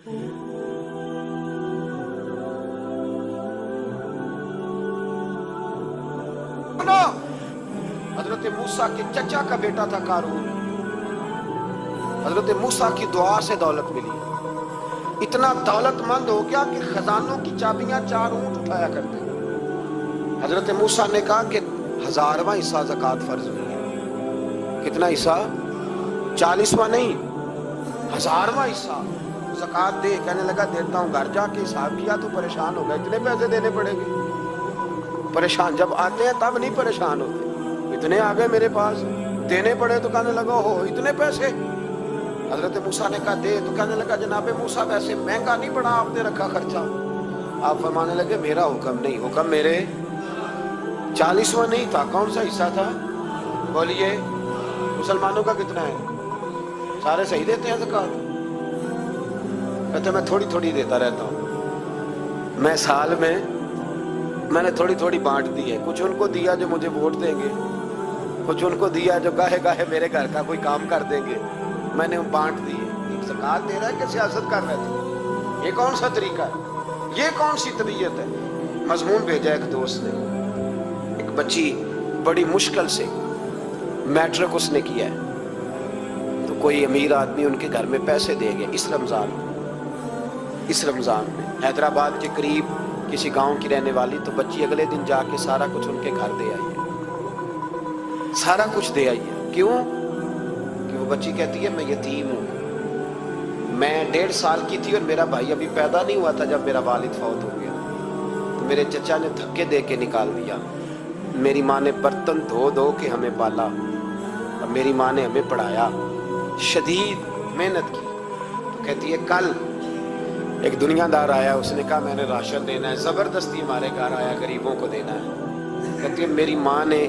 हजरत मूसा के चचा का बेटा था कारून। हजरत मूसा की दुआ से दौलत मिली, इतना दौलतमंद हो गया कि खजानों की चाबियां 4 ऊंट उठाया करते। हजरत मूसा ने कहा कि 1000वां हिस्सा ज़कात फर्ज हुई है। कितना हिस्सा? 40वां नहीं, 1000वां हिस्सा ज़कात दे। कहने लगा देता हूँ। घर जाके हिसाब किया तो परेशान हो गया, इतने पैसे देने पड़ेंगे। परेशान जब आते हैं तब नहीं परेशान होते, इतने आ गए मेरे पास, देने पड़े तो कहने लगा हो इतने पैसे। हजरत मूसा ने कहा दे, तो कहने लगा जनाबे मूसा वैसे महंगा नहीं पड़ा आपने रखा खर्चा। आप फरमाने लगे मेरा हुक्म नहीं, हुक्म मेरे 40वां नहीं था। कौन सा हिस्सा था? बोलिए। मुसलमानों का कितना है? सारे सही देते हैं ज़कात? कहते मैं थोड़ी थोड़ी देता रहता हूँ, मैं साल में मैंने थोड़ी थोड़ी बांट दी है। कुछ उनको दिया जो मुझे वोट देंगे, कुछ उनको दिया जो गाहे गाहे मेरे घर का कोई काम कर देंगे, मैंने बांट दी है। ज़कात दे रहा है कि सियासत कर रहे थे? ये कौन सा तरीका है? ये कौन सी तबीयत है? मजमून भेजा एक दोस्त ने, एक बच्ची बड़ी मुश्किल से मैट्रिक उसने किया है, तो कोई अमीर आदमी उनके घर में पैसे दे गए इस रमज़ान में। हैदराबाद के करीब किसी गांव की रहने वाली, तो बच्ची अगले दिन जाके सारा कुछ उनके घर दे आई है, सारा कुछ दे आई है। क्यों? कि वो बच्ची कहती है मैं यतीम हूँ, मैं 1.5 साल की थी और मेरा भाई अभी पैदा नहीं हुआ था जब मेरा वालिद फौत हो गया, तो मेरे चचा ने धक्के दे के निकाल दिया। मेरी माँ ने बर्तन धो धो के हमें पाला और मेरी माँ ने हमें पढ़ाया, शदीद मेहनत की। तो कहती है कल एक दुनियादार आया, उसने कहा मैंने राशन देना है, ज़बरदस्ती हमारे घर आया, गरीबों को देना है। कहती है मेरी माँ ने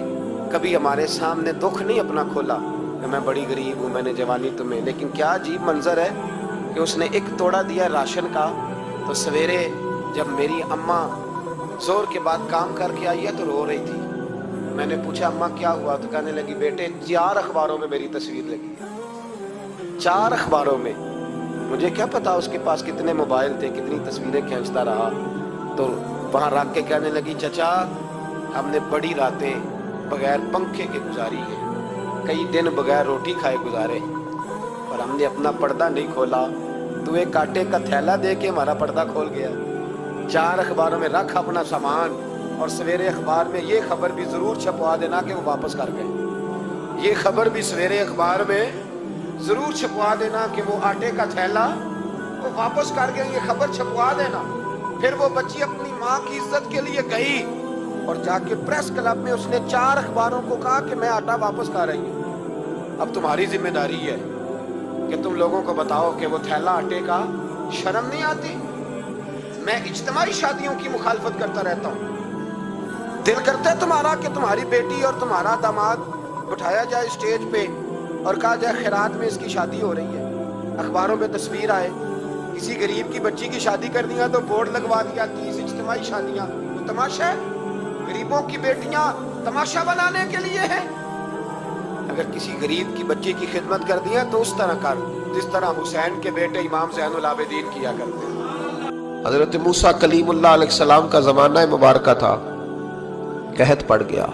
कभी हमारे सामने दुख नहीं अपना खोला कि मैं बड़ी गरीब हूँ, मैंने जवानी तुम्हें। लेकिन क्या अजीब मंजर है कि उसने एक तोड़ा दिया राशन का, तो सवेरे जब मेरी अम्मा जोर के बाद काम करके आई है तो रो रही थी। मैंने पूछा अम्मा क्या हुआ? तो कहने लगी बेटे 4 अखबारों में मेरी तस्वीर लगी है, 4 अखबारों में। मुझे क्या पता उसके पास कितने मोबाइल थे, कितनी तस्वीरें खींचता रहा। तो वहाँ रख के कहने लगी चचा हमने बड़ी रातें बगैर पंखे के गुजारी है, कई दिन बगैर रोटी खाए गुजारे, पर हमने अपना पर्दा नहीं खोला। तू एक आटे का थैला दे के हमारा पर्दा खोल गया। 4 अखबारों में रख अपना सामान, और सवेरे अखबार में ये खबर भी ज़रूर छपवा देना कि वो वापस कर गए। ये खबर भी सवेरे अखबार में ज़रूर छपवा देना कि वो आटे का थैला वो वापस कर गए, ये खबर छपवा देना। फिर वो बच्ची अपनी माँ की इज्जत के लिए गई और जाके प्रेस क्लब में उसने 4 अखबारों को कहा कि मैं आटा वापस कर रही हूँ। अब तुम्हारी जिम्मेदारी है कि तुम लोगों को बताओ कि वो थैला आटे का, शर्म नहीं आती? मैं इज्तिमाई शादियों की मुखालफत करता रहता हूँ। दिल करता है तुम्हारा कि तुम्हारी बेटी और तुम्हारा दामाद उठाया जाए स्टेज पे और कहा जाए खैरात में इसकी शादी हो रही है, अखबारों में तस्वीर आए, किसी गरीब की बच्ची की शादी कर दिया तो बोर्ड लगवा दिया 30 इज्तिमाई शादियां। तो तमाशा है, गरीबों की बेटियां तमाशा बनाने के लिए है। अगर किसी गरीब की बच्ची की खिदमत कर दिया तो उस तरह कर जिस तरह हुसैन के बेटे इमाम ज़ैनुल आबिदीन किया करते हैं। हजरत मूसा कलीमुल्लाह अलैहिस्सलाम का ज़माना मुबारक था, कहत पड़ गया,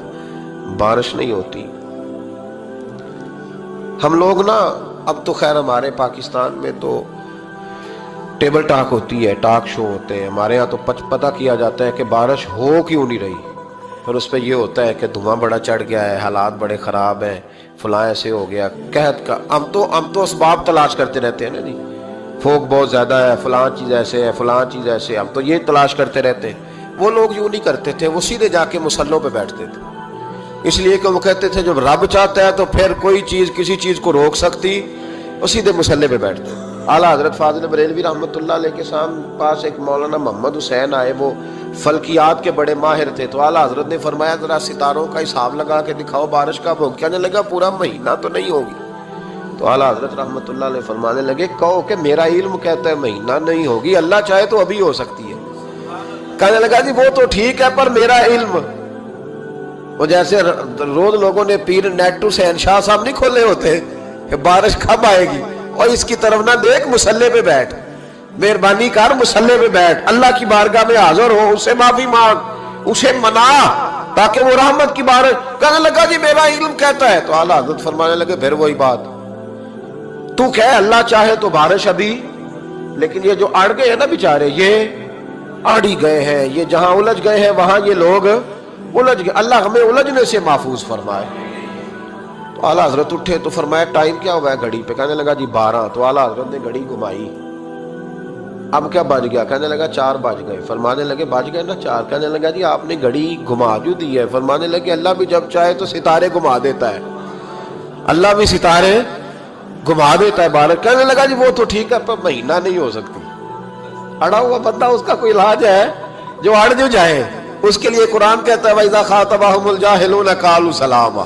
बारिश नहीं होती। हम लोग ना, अब तो खैर हमारे पाकिस्तान में तो टेबल टॉक होती है, टॉक शो होते हैं। हमारे यहाँ तो पता किया जाता है कि बारिश हो क्यों नहीं रही, फिर उस पर यह होता है कि धुआं बड़ा चढ़ गया है, हालात बड़े ख़राब हैं, फलां ऐसे हो गया, कहत का। हम तो असबाब तलाश करते रहते हैं ना जी, फोक बहुत ज़्यादा है, फलां चीज़ ऐसे है, फलां चीज़ ऐसे, हम तो ये तलाश करते रहते हैं। वो लोग यूँ नहीं करते थे, वो सीधे जाके मुसल्लों पे बैठते थे, इसलिए कि वो कहते थे जब रब चाहता है तो फिर कोई चीज़ किसी चीज़ को रोक सकती, वो सीधे मुसल्ले पे बैठते। आला हज़रत फाज़िल बरेलवी रहमतुल्लाह अलैह के पास एक मौलाना मोहम्मद हुसैन आए, वो फल्कियात के बड़े माहिर थे। तो आला हज़रत ने फरमाया ज़रा सितारों का हिसाब लगा के दिखाओ बारिश कब होगी। कहने लगा पूरा महीना तो नहीं होगी। तो आला हज़रत रहमतुल्लाह अलैह फरमाने लगे कहो कि मेरा इल्म कहता है महीना नहीं होगी, अल्लाह चाहे तो अभी हो सकती है। कहने लगा जी वो तो ठीक है पर मेरा इल्म, वो जैसे रोज लोगों ने पीर नेट हुसैन शाह साहब नहीं खोले होते कि बारिश कब आएगी, और इसकी तरफ ना देख मुसल्ले पे बैठ। مہربانی کر مصلی پہ بیٹھ، اللہ کی بارگاہ میں حاضر ہو، اس سے معافی مانگ، اسے منا تاکہ وہ رحمت کی بارش۔ کہنے لگا جی میرا علم کہتا ہے، تو اعلیٰ حضرت فرمانے لگے پھر وہی بات، تو کہے اللہ چاہے تو بارش ابھی، لیکن یہ جو اڑ گئے ہیں نا بیچارے، یہ اڑ ہی گئے ہیں، یہ جہاں الجھ گئے ہیں وہاں یہ لوگ الجھ گئے، اللہ ہمیں الجھنے سے محفوظ فرمائے۔ تو اعلیٰ حضرت اٹھے تو فرمایا ٹائم کیا ہوا ہے گھڑی پہ؟ کہنے لگا جی 12۔ تو اعلیٰ حضرت نے گھڑی گھمائی، اب کیا بج گیا؟ کہنے لگا 4 بج گئے۔ فرمانے لگے بج گئے نا 4؟ کہنے لگا جی آپ نے گھڑی گھما جو دی ہے۔ فرمانے لگے اللہ بھی جب چاہے تو ستارے گھما دیتا ہے، اللہ بھی ستارے گھما دیتا ہے بارش۔ کہنے لگا جی وہ تو ٹھیک ہے پر مہینہ نہیں ہو سکتی، اڑا ہوا بندہ اس کا کوئی علاج ہے جو اڑ جو جائے؟ اس کے لیے قرآن کہتا ہے وَإِذَا خَاطَبَهُمُ الْجَاهِلُونَ قَالُوا سَلَامًا،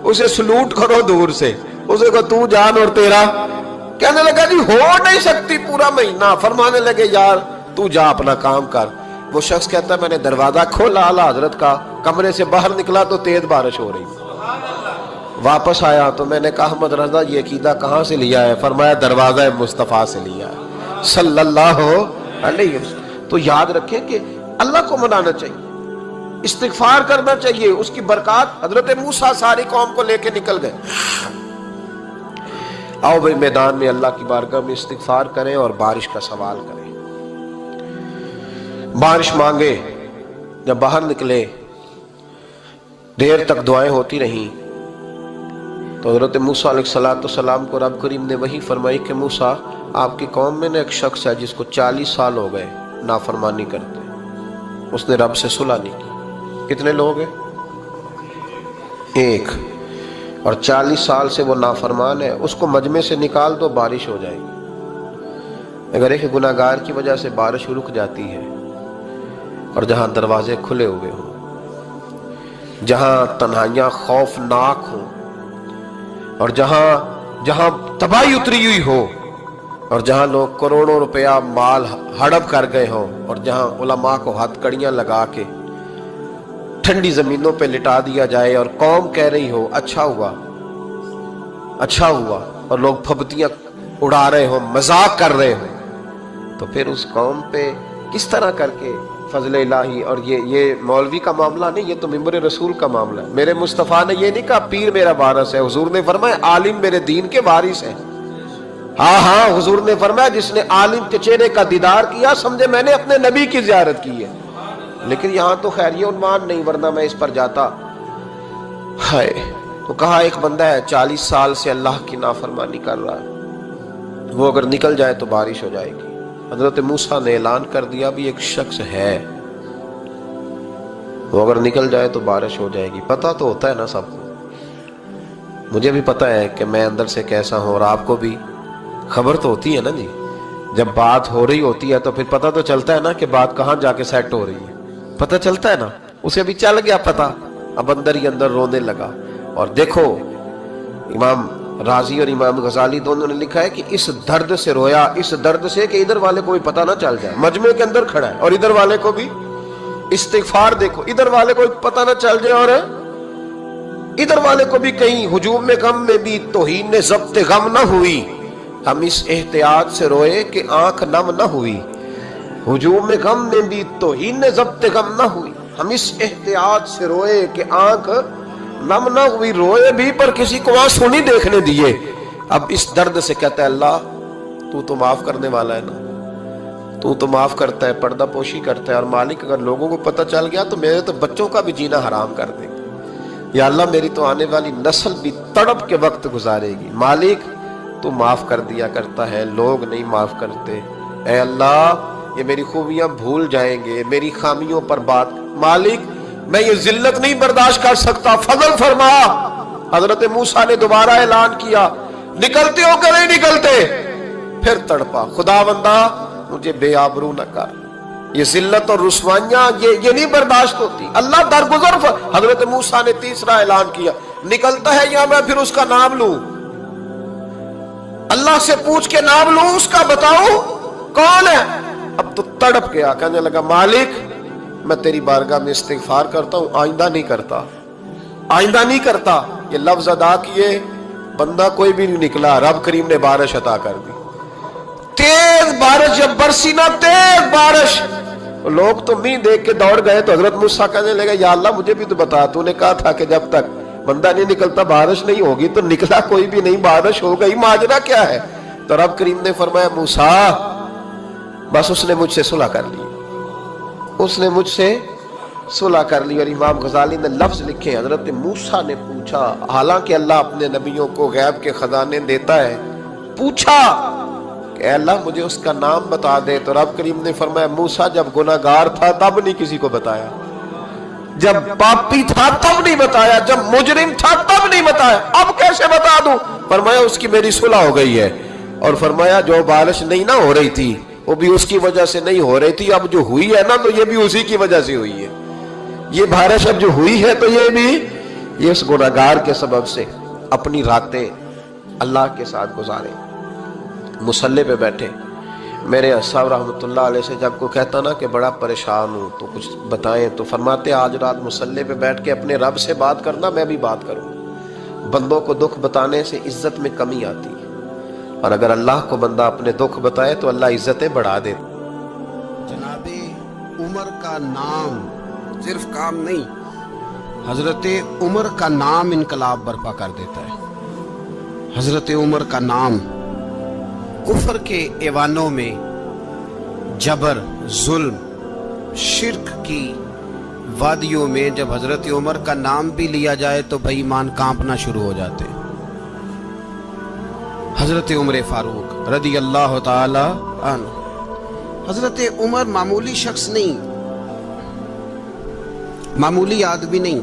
اسے سلوٹ کرو دور سے، اسے کو تو جان اور تیرا۔ کہنے لگا جی ہو نہیں سکتی پورا مہینہ۔ فرمانے لگے یار تو جا اپنا کام کر۔ وہ شخص کہتا ہے میں نے دروازہ کھولا اعلیٰ حضرت کا، کمرے سے باہر نکلا تو تیز بارش ہو رہی، واپس آیا تو میں نے کہا احمد رضا یہ عقیدہ کہاں سے لیا ہے؟ فرمایا دروازہ مصطفیٰ سے لیا ہے صلی اللہ علیہ وسلم۔ تو یاد رکھیں کہ اللہ کو منانا چاہیے، استغفار کرنا چاہیے، اس کی برکات۔ حضرت موسیٰ ساری قوم کو لے کے نکل گئے، آؤ بھائی میدان میں اللہ کی بارگاہ میں استغفار کریں اور بارش کا سوال کریں، بارش مانگے۔ جب باہر نکلے دیر تک دعائیں ہوتی رہیں تو حضرت موسیٰ علیہ السلام کو رب کریم نے وحی فرمائی کہ موسیٰ آپ کی قوم میں نے ایک شخص ہے جس کو 40 سال ہو گئے نافرمانی کرتے، اس نے رب سے صلح نہیں کی۔ کتنے لوگ ہیں؟ ایک، اور 40 سال سے وہ نافرمان ہے، اس کو مجمع سے نکال دو بارش ہو جائے گی۔ اگر ایک گناہگار کی وجہ سے بارش رک جاتی ہے اور جہاں دروازے کھلے ہوئے ہوں، جہاں تنہائیاں خوفناک ہوں، اور جہاں تباہی اتری ہوئی ہو، اور جہاں لوگ کروڑوں روپیہ مال ہڑپ کر گئے ہوں، اور جہاں علماء کو ہتھ کڑیاں لگا کے ٹھنڈی زمینوں پہ لٹا دیا جائے اور قوم کہہ رہی ہو اچھا ہوا اچھا ہوا، اور لوگ پھبتیاں اڑا رہے ہوں، مذاق کر رہے ہوں، تو پھر اس قوم پہ کس طرح کر کے فضل الہی۔ اور یہ مولوی کا معاملہ نہیں، یہ تو ممبر رسول کا معاملہ ہے۔ میرے مصطفیٰ نے یہ نہیں کہا پیر میرا وارث ہے، حضور نے فرمایا عالم میرے دین کے وارث ہے۔ ہاں حضور نے فرمایا جس نے عالم کے چہرے کا دیدار کیا سمجھے میں نے اپنے نبی کی زیارت کی ہے۔ لیکن یہاں تو خیر یہ عنوان نہیں، ورنہ میں اس پر جاتا۔ ہائے، تو کہا ایک بندہ ہے 40 سال سے اللہ کی نافرمانی کر رہا ہے، وہ اگر نکل جائے تو بارش ہو جائے گی۔ حضرت موسیٰ نے اعلان کر دیا بھی ایک شخص ہے، وہ اگر نکل جائے تو بارش ہو جائے گی۔ پتہ تو ہوتا ہے نا سب کو، مجھے بھی پتہ ہے کہ میں اندر سے کیسا ہوں، اور آپ کو بھی خبر تو ہوتی ہے نا جی۔ جب بات ہو رہی ہوتی ہے تو پھر پتہ تو چلتا ہے نا کہ بات کہاں جا کے سیٹ ہو رہی ہے، پتہ چلتا ہے نا۔ اسے بھی چل گیا پتہ، اب اندر ہی اندر رونے لگا۔ اور دیکھو امام رازی اور امام غزالی دونوں نے لکھا ہے کہ اس درد سے رویا، اس درد سے کہ ادھر والے کو بھی پتہ نہ چل جائے، مجمع کے اندر کھڑا ہے اور ادھر والے کو بھی استغفار، دیکھو ادھر والے کو پتہ نہ چل جائے اور ادھر والے کو بھی کہیں ہجوم میں غم میں بھی توہین نے ضبط غم نہ ہوئی۔ ہم اس احتیاط سے روئے کہ آنکھ نم نہ ہوئی، ہجوم میں غم میں بھی توہین نے ضبط غم نہ ہوئی۔ ہم اس احتیاط سے روئے کہ آنکھ نم نہ ہوئی، روئے بھی پر کسی کو آنسو نہیں دیکھنے دیے۔ اب اس درد سے کہتا ہے اللہ تو معاف کرنے والا ہے نا، تو معاف کرتا ہے، پردہ پوشی کرتا ہے، اور مالک اگر لوگوں کو پتہ چل گیا تو میرے تو بچوں کا بھی جینا حرام کر دے گا، یا اللہ میری تو آنے والی نسل بھی تڑپ کے وقت گزارے گی۔ مالک تو معاف کر دیا کرتا ہے، لوگ نہیں معاف کرتے۔ اے اللہ یہ میری خوبیاں بھول جائیں گے، میری خامیوں پر بات، مالک میں یہ ذلت نہیں برداشت کر سکتا، فضل فرما۔ حضرت موسیٰ نے دوبارہ اعلان کیا نکلتے ہو کہ نہیں نکلتے؟ پھر تڑپا خدا بندہ مجھے بے آبرو نہ کر، یہ ذلت اور رسوائیاں یہ نہیں برداشت ہوتی، اللہ درگزر۔ حضرت موسیٰ نے تیسرا اعلان کیا نکلتا ہے یا میں پھر اس کا نام لوں، اللہ سے پوچھ کے نام لوں اس کا، بتاؤ کون ہے؟ اب تو تڑپ گیا، کہنے لگا مالک میں تیری بارگاہ میں استغفار کرتا ہوں، آئندہ نہیں کرتا، آئندہ نہیں کرتا۔ یہ لفظ ادا کیے، بندہ کوئی بھی نہیں نکلا، رب کریم نے بارش عطا کر دی، تیز بارش जब बरसी ना तेज बारिश, लोग तो मी देख के दौड़ गए, तो हजरत मूसा कहने लगे या अल्लाह मुझे भी तो बता, तूने कहा था कि जब तक बंदा नहीं निकलता बारिश नहीं होगी, तो निकला कोई भी नहीं, बारिश हो गई, माजरा क्या है? तो रब करीम ने फरमाया मूसा बस उसने मुझसे सुलह कर ली, उसने मुझसे सुलह कर ली। और इमाम गजाली ने लफ्ज लिखे, हजरत मूसा ने पूछा, हालांकि अल्लाह अपने नबियों को गैब के खजाने देता है, पूछा कि अल्लाह मुझे उसका नाम बता दे। तो रब करीम ने फरमाया मूसा जब गुनाहगार था तब नहीं किसी को बताया, जब पापी था तब नहीं बताया, जब मुजरिम था तब नहीं बताया, अब कैसे बता दूं? फरमाया उसकी मेरी सुलह हो गई है। और फरमाया जो बारिश नहीं ना हो रही थी वो भी उसकी वजह से नहीं हो रही थी, अब जो हुई है ना तो ये भी उसी की वजह से हुई है। ये बारिश अब जो हुई है तो ये भी ये उस गुनाहगार के सबब से। अपनी रातें अल्लाह के साथ गुजारे, मुसल्ले पे बैठे। मेरे साहब रहमतुल्लाह अलैह से जब कोई कहता ना कि बड़ा परेशान हूँ तो कुछ बताएं, तो फरमाते आज रात मुसल्ले पे बैठ के अपने रब से बात करना, मैं भी बात करूँगा। बंदों को दुख बताने से इज्जत में कमी आती है, और अगर अल्लाह को बंदा अपने दुख बताए तो अल्लाह इज्जतें बढ़ा दे। जनाबे उमर का नाम सिर्फ काम नहीं, हजरत उमर का नाम इनकलाब बर्पा कर देता है। हजरत उमर का नाम कुफर के ऐवानों में, जबर, जुल्म, शिर्क की वादियों में जब हजरत उमर का नाम भी लिया जाए तो बेईमान कांपना शुरू हो जाते हैं। हजरत उमर फारूक रदी अल्लाह ताला अन्हु। हजरत उमर मामूली शख्स नहीं, मामूली आदमी नहीं।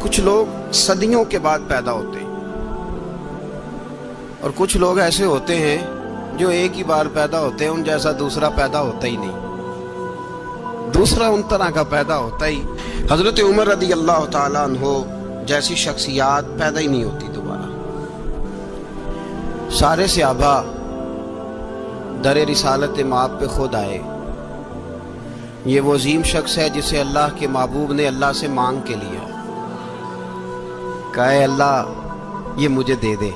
कुछ लोग सदियों के बाद पैदा होते हैं और कुछ लोग ऐसे होते हैं जो एक ही बार पैदा होते हैं, उन जैसा दूसरा पैदा होता ही नहीं, दूसरा उन तरह का पैदा होता ही। हजरत उमर रदी अल्लाह ताला अन्हु जैसी शख्सियत पैदा ही नहीं होती दोबारा। सारे सहाबा दर रिसालत माप पे खुद आए। ये वो अजीम शख्स है जिसे अल्लाह के महबूब ने अल्लाह से मांग के लिया, कहा अल्लाह ये मुझे दे दे,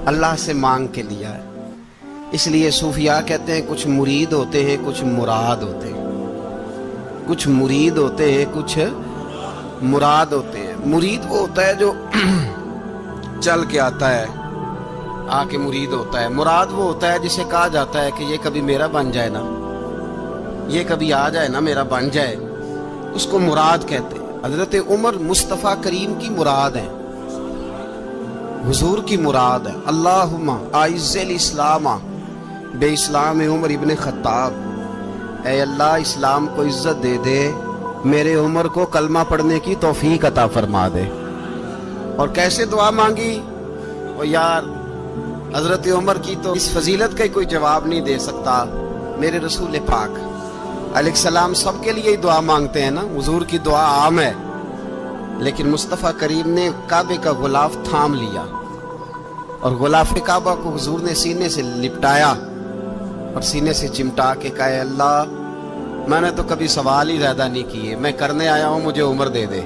अल्लाह से मांग के लिया है। इसलिए सूफिया कहते हैं कुछ मुरीद होते हैं, कुछ मुराद होते हैं, कुछ मुरीद होते हैं, कुछ मुराद होते हैं। मुरीद वो होता है जो चल के आता है, आके मुरीद होता है। मुराद वो होता है जिसे कहा जाता है कि ये कभी मेरा बन जाए ना, ये कभी आ जाए ना, मेरा बन जाए, उसको मुराद कहते हैं। हजरत उमर मुस्तफ़ा करीम की मुराद है, हुजूर की मुराद है। अल्लाहुम्मा आइज़्ज़िल इस्लामा बे इस्लाम उमर इब्न खत्ताब, ऐ अल्लाह इस्लाम को इज्जत दे दे, मेरे उमर को कलमा पढ़ने की तौफीक अता फरमा दे। और कैसे दुआ मांगी? और यार हजरत उमर की तो इस फजीलत का कोई जवाब नहीं दे सकता। मेरे रसूल पाक अलैहिस्सलाम सबके लिए ही दुआ मांगते हैं ना, हुजूर की दुआ आम है, लेकिन मुस्तफ़ा करीम ने काबे का गुलाफ थाम लिया और गुलाफ काबा को हुजूर ने सीने से लिपटाया और सीने से चिमटा के कहा अल्लाह मैंने तो कभी सवाल ही ज्यादा नहीं किए, मैं करने आया हूं, मुझे उम्र दे दे,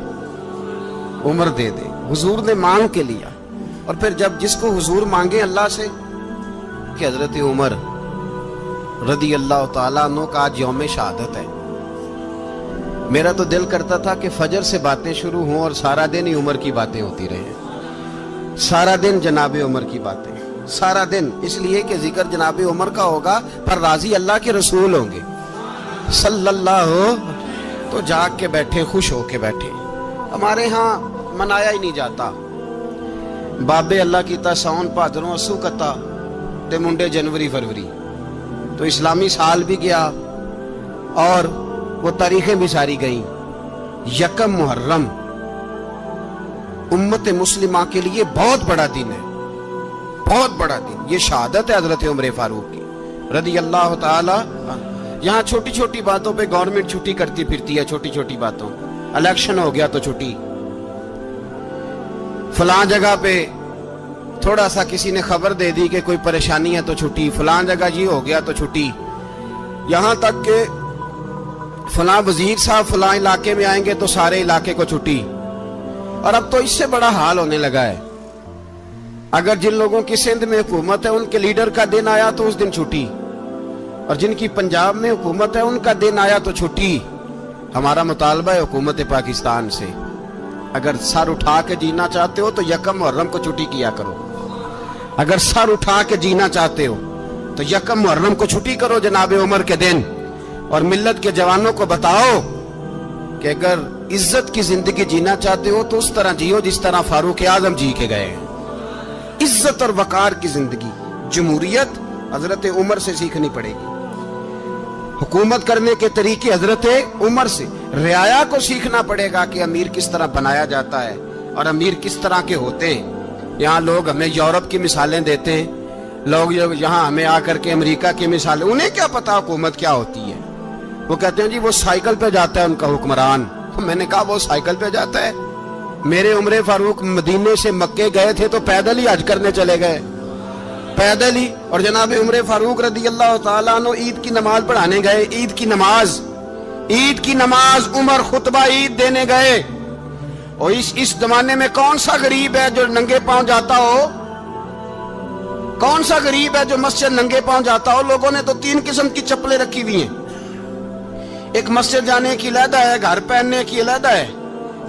उम्र दे दे। हुजूर ने मांग के लिया। और फिर जब जिसको हुजूर मांगे अल्लाह से कि हजरत उमर रदी अल्लाह ताला अन्हु का आज यौम शहादत है, मेरा तो दिल करता था कि फजर से बातें शुरू हों और सारा दिन ही उमर की बातें होती रहे, सारा दिन जनाबे उमर की बातें, सारा दिन। इसलिए कि जिक्र जनाबे उमर का होगा पर राजी अल्लाह के रसूल होंगे सल्लल्लाहु, तो जाग के बैठे, खुश हो के बैठे। हमारे यहाँ मनाया ही नहीं जाता, बाबे अल्लाह की ता साउन भादरों असू कता ते मुंडे जनवरी फरवरी, तो इस्लामी साल भी गया और वो तारीखें भी सारी गईं। यकम मुहर्रम उम्मत मुस्लिमा के लिए बहुत बड़ा दिन है, बहुत बड़ा दिन। ये शहादत है हजरत उमर फारूक की रदी अल्लाह ताला। यहाँ छोटी छोटी बातों पे गवर्नमेंट छुट्टी करती फिरती है, छोटी छोटी बातों, इलेक्शन हो गया तो छुट्टी, फलां जगह पे थोड़ा सा किसी ने खबर दे दी कि कोई परेशानी है तो छुट्टी, फलां जगह ये हो गया तो छुट्टी, यहाँ तक के फलां वजीर साहब फलां इलाके में आएंगे तो सारे इलाके को छुट्टी। और अब तो इससे बड़ा हाल होने लगा है अगर जिन लोगों की सिंध में हुकूमत है उनके लीडर का दिन आया तो उस दिन छुट्टी, और जिनकी पंजाब में हुकूमत है उनका दिन आया तो छुट्टी। हमारा मुतालबा है हुकूमत पाकिस्तान से, अगर सर उठा के जीना चाहते हो तो यकम मुहर्रम को छुट्टी किया करो। अगर सर उठा के जीना चाहते हो तो यकम मुहर्रम को छुट्टी करो जनाब उमर के दिन, और मिल्लत के जवानों को बताओ कि अगर इज्जत की जिंदगी जीना चाहते हो तो उस तरह जियो जिस तरह फारूक आजम जी के गए। इज्जत और वकार की जिंदगी, जमहूरियत हजरत उमर से सीखनी पड़ेगी। हुकूमत करने के तरीके हजरत उमर से, रियाया को सीखना पड़ेगा कि अमीर किस तरह बनाया जाता है और अमीर किस तरह के होते हैं। यहाँ लोग हमें यूरोप की मिसालें देते हैं, लोग यहाँ हमें आकर के अमेरिका की मिसालें, उन्हें क्या पता हुकूमत क्या होती है। वो कहते हैं जी वो साइकिल पे जाता है उनका हुक्मरान। मैंने कहा वो साइकिल पे जाता है? मेरे उमर फारूक मदीने से मक्के गए थे तो पैदल ही हज करने चले गए, पैदल ही। और जनाब उमर फारूक रदी अल्लाह ताला अन्हु ईद की नमाज पढ़ाने गए। ईद की नमाज उमर खुतबा ईद देने गए। और इस जमाने में कौन सा गरीब है जो नंगे पांव जाता हो? कौन सा गरीब है जो मस्जिद नंगे पांव जाता हो? लोगों ने तो 3 किस्म की चप्पलें रखी हुई हैं। एक मस्जिद जाने की अलहदा है, घर पहनने की अलहदा है,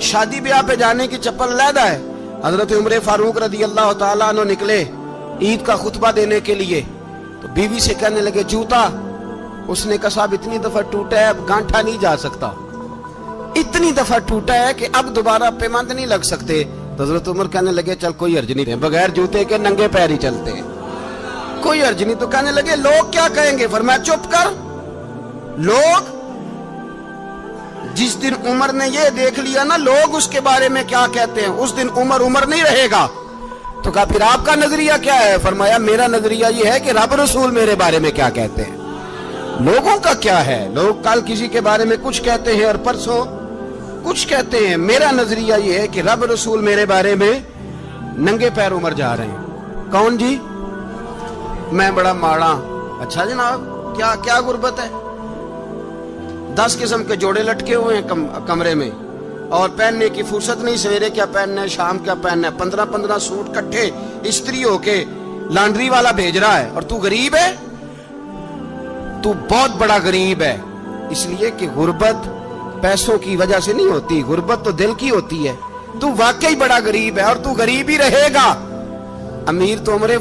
शादी ब्याह पे जाने की चप्पल अलहदा है। हजरत उमर फारूक रदी अल्लाह ताला अन्हु निकले ईद का खुतबा देने के लिए, तो बीवी से कहने लगे जूता। उसने कहा साहब इतनी दफा टूटा है अब गांठा नहीं जा सकता, इतनी दफा टूटा है कि अब दोबारा पेमंद नहीं लग सकते। तो हजरत उमर कहने लगे चल कोई हर्ज नहीं, बगैर जूते के नंगे पैर ही चलते हैं, कोई हर्ज नहीं। तो कहने लगे लोग क्या कहेंगे? फरमाया चुप कर। लोग, जिस दिन उमर ने ये देख लिया ना लोग उसके बारे में क्या कहते हैं, उस दिन उमर नहीं रहेगा। तो कहा फिर आपका नजरिया क्या है? फरमाया मेरा नजरिया ये है कि रब रसूल मेरे बारे में क्या कहते हैं। लोगों का क्या है? लोग कल किसी के बारे में कुछ कहते हैं और परसों कुछ कहते हैं। मेरा नजरिया ये है कि रब रसूल मेरे बारे में नंगे पैर उमर जा रहे हैं। कौन जी? मैं बड़ा माड़ा। अच्छा जनाब क्या क्या गुर्बत है? 10 किस्म के जोड़े लटके हुए हैं कमरे में, और पहनने की फुर्सत नहीं। सवेरे क्या पहनना है, शाम क्या पहनना है, 15-15 सूट इकट्ठे इस्त्री होके लॉन्ड्री वाला भेज रहा है। और तू गरीब है, तू बहुत बड़ा गरीब है। इसलिए कि गुर्बत पैसों की वजह से नहीं होती, गुर्बत तो दिल की होती है। तू वाकई बड़ा गरीब है और तू गरीब ही रहेगा। अमीर तो उमर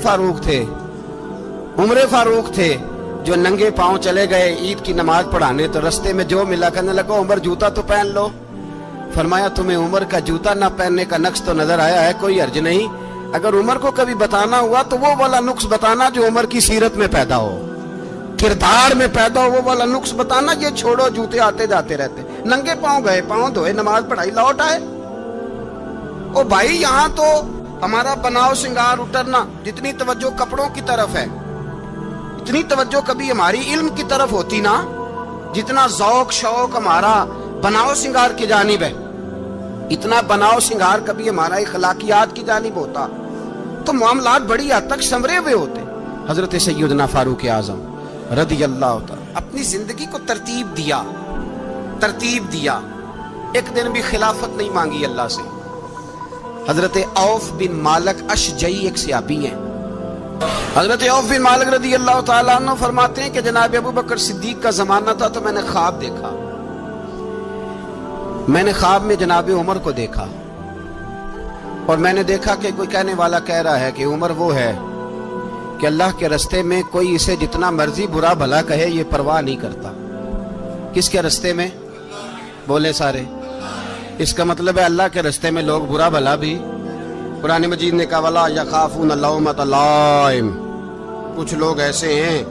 फारूक थे जो नंगे पांव चले गए ईद की नमाज पढ़ाने। तो रास्ते में जो मिला कहने लगा उमर जूता तो पहन लो। फरमाया तुम्हें उमर का जूता ना पहनने का नक्श तो नजर आया है, कोई हर्ज नहीं। अगर उमर को कभी बताना हुआ तो वो वाला नुक्स बताना जो उमर की सीरत में पैदा हो, किरदार में पैदा हो, वो वाला नुक्स बताना। ये छोड़ो जूते आते जाते रहते, नंगे पांव गए, पांव धोए, नमाज पढ़ाई, लौट आए। ओ भाई यहाँ तो हमारा बनाव श्रृंगार उतरना, जितनी तवज्जो कपड़ों की तरफ है इतनी तवज्जो कभी हमारी इल्म की तरफ होती ना, जितना ज़ौक शौक हमारा बनाव श्रृंगार की जानिब है, इतना बनाव श्रृंगार कभी हमारा इखलाकियात की जानिब होता तो मामलात बड़ी हद तक संवरे हुए होते। हजरत सैयदना फारूक आजम रदी अल्लाह ताला अपनी जिंदगी को तरतीब दिया। एक दिन भी खिलाफत नहीं मांगी अल्लाह से। हजरत औफ बिन मालिक अशजई एक सहाबी हैं। हजरत औफ बिन मालिक रदी अल्लाह ताला अन्हु फरमाते हैं कि जनाब अबू बकर सिद्दीक का जमाना था तो मैंने ख्वाब देखा। मैंने ख्वाब में जनाब उमर को देखा और मैंने देखा कि कोई कहने वाला कह रहा है कि उमर वो है कि अल्लाह के रास्ते में कोई इसे जितना मर्जी बुरा भला कहे ये परवाह नहीं करता। किसके रास्ते में? बोले सारे। इसका मतलब है अल्लाह के रास्ते में लोग बुरा भला भी। कुरान मजीद ने कहा वला यखाफून लौमत लाइम, कुछ लोग ऐसे हैं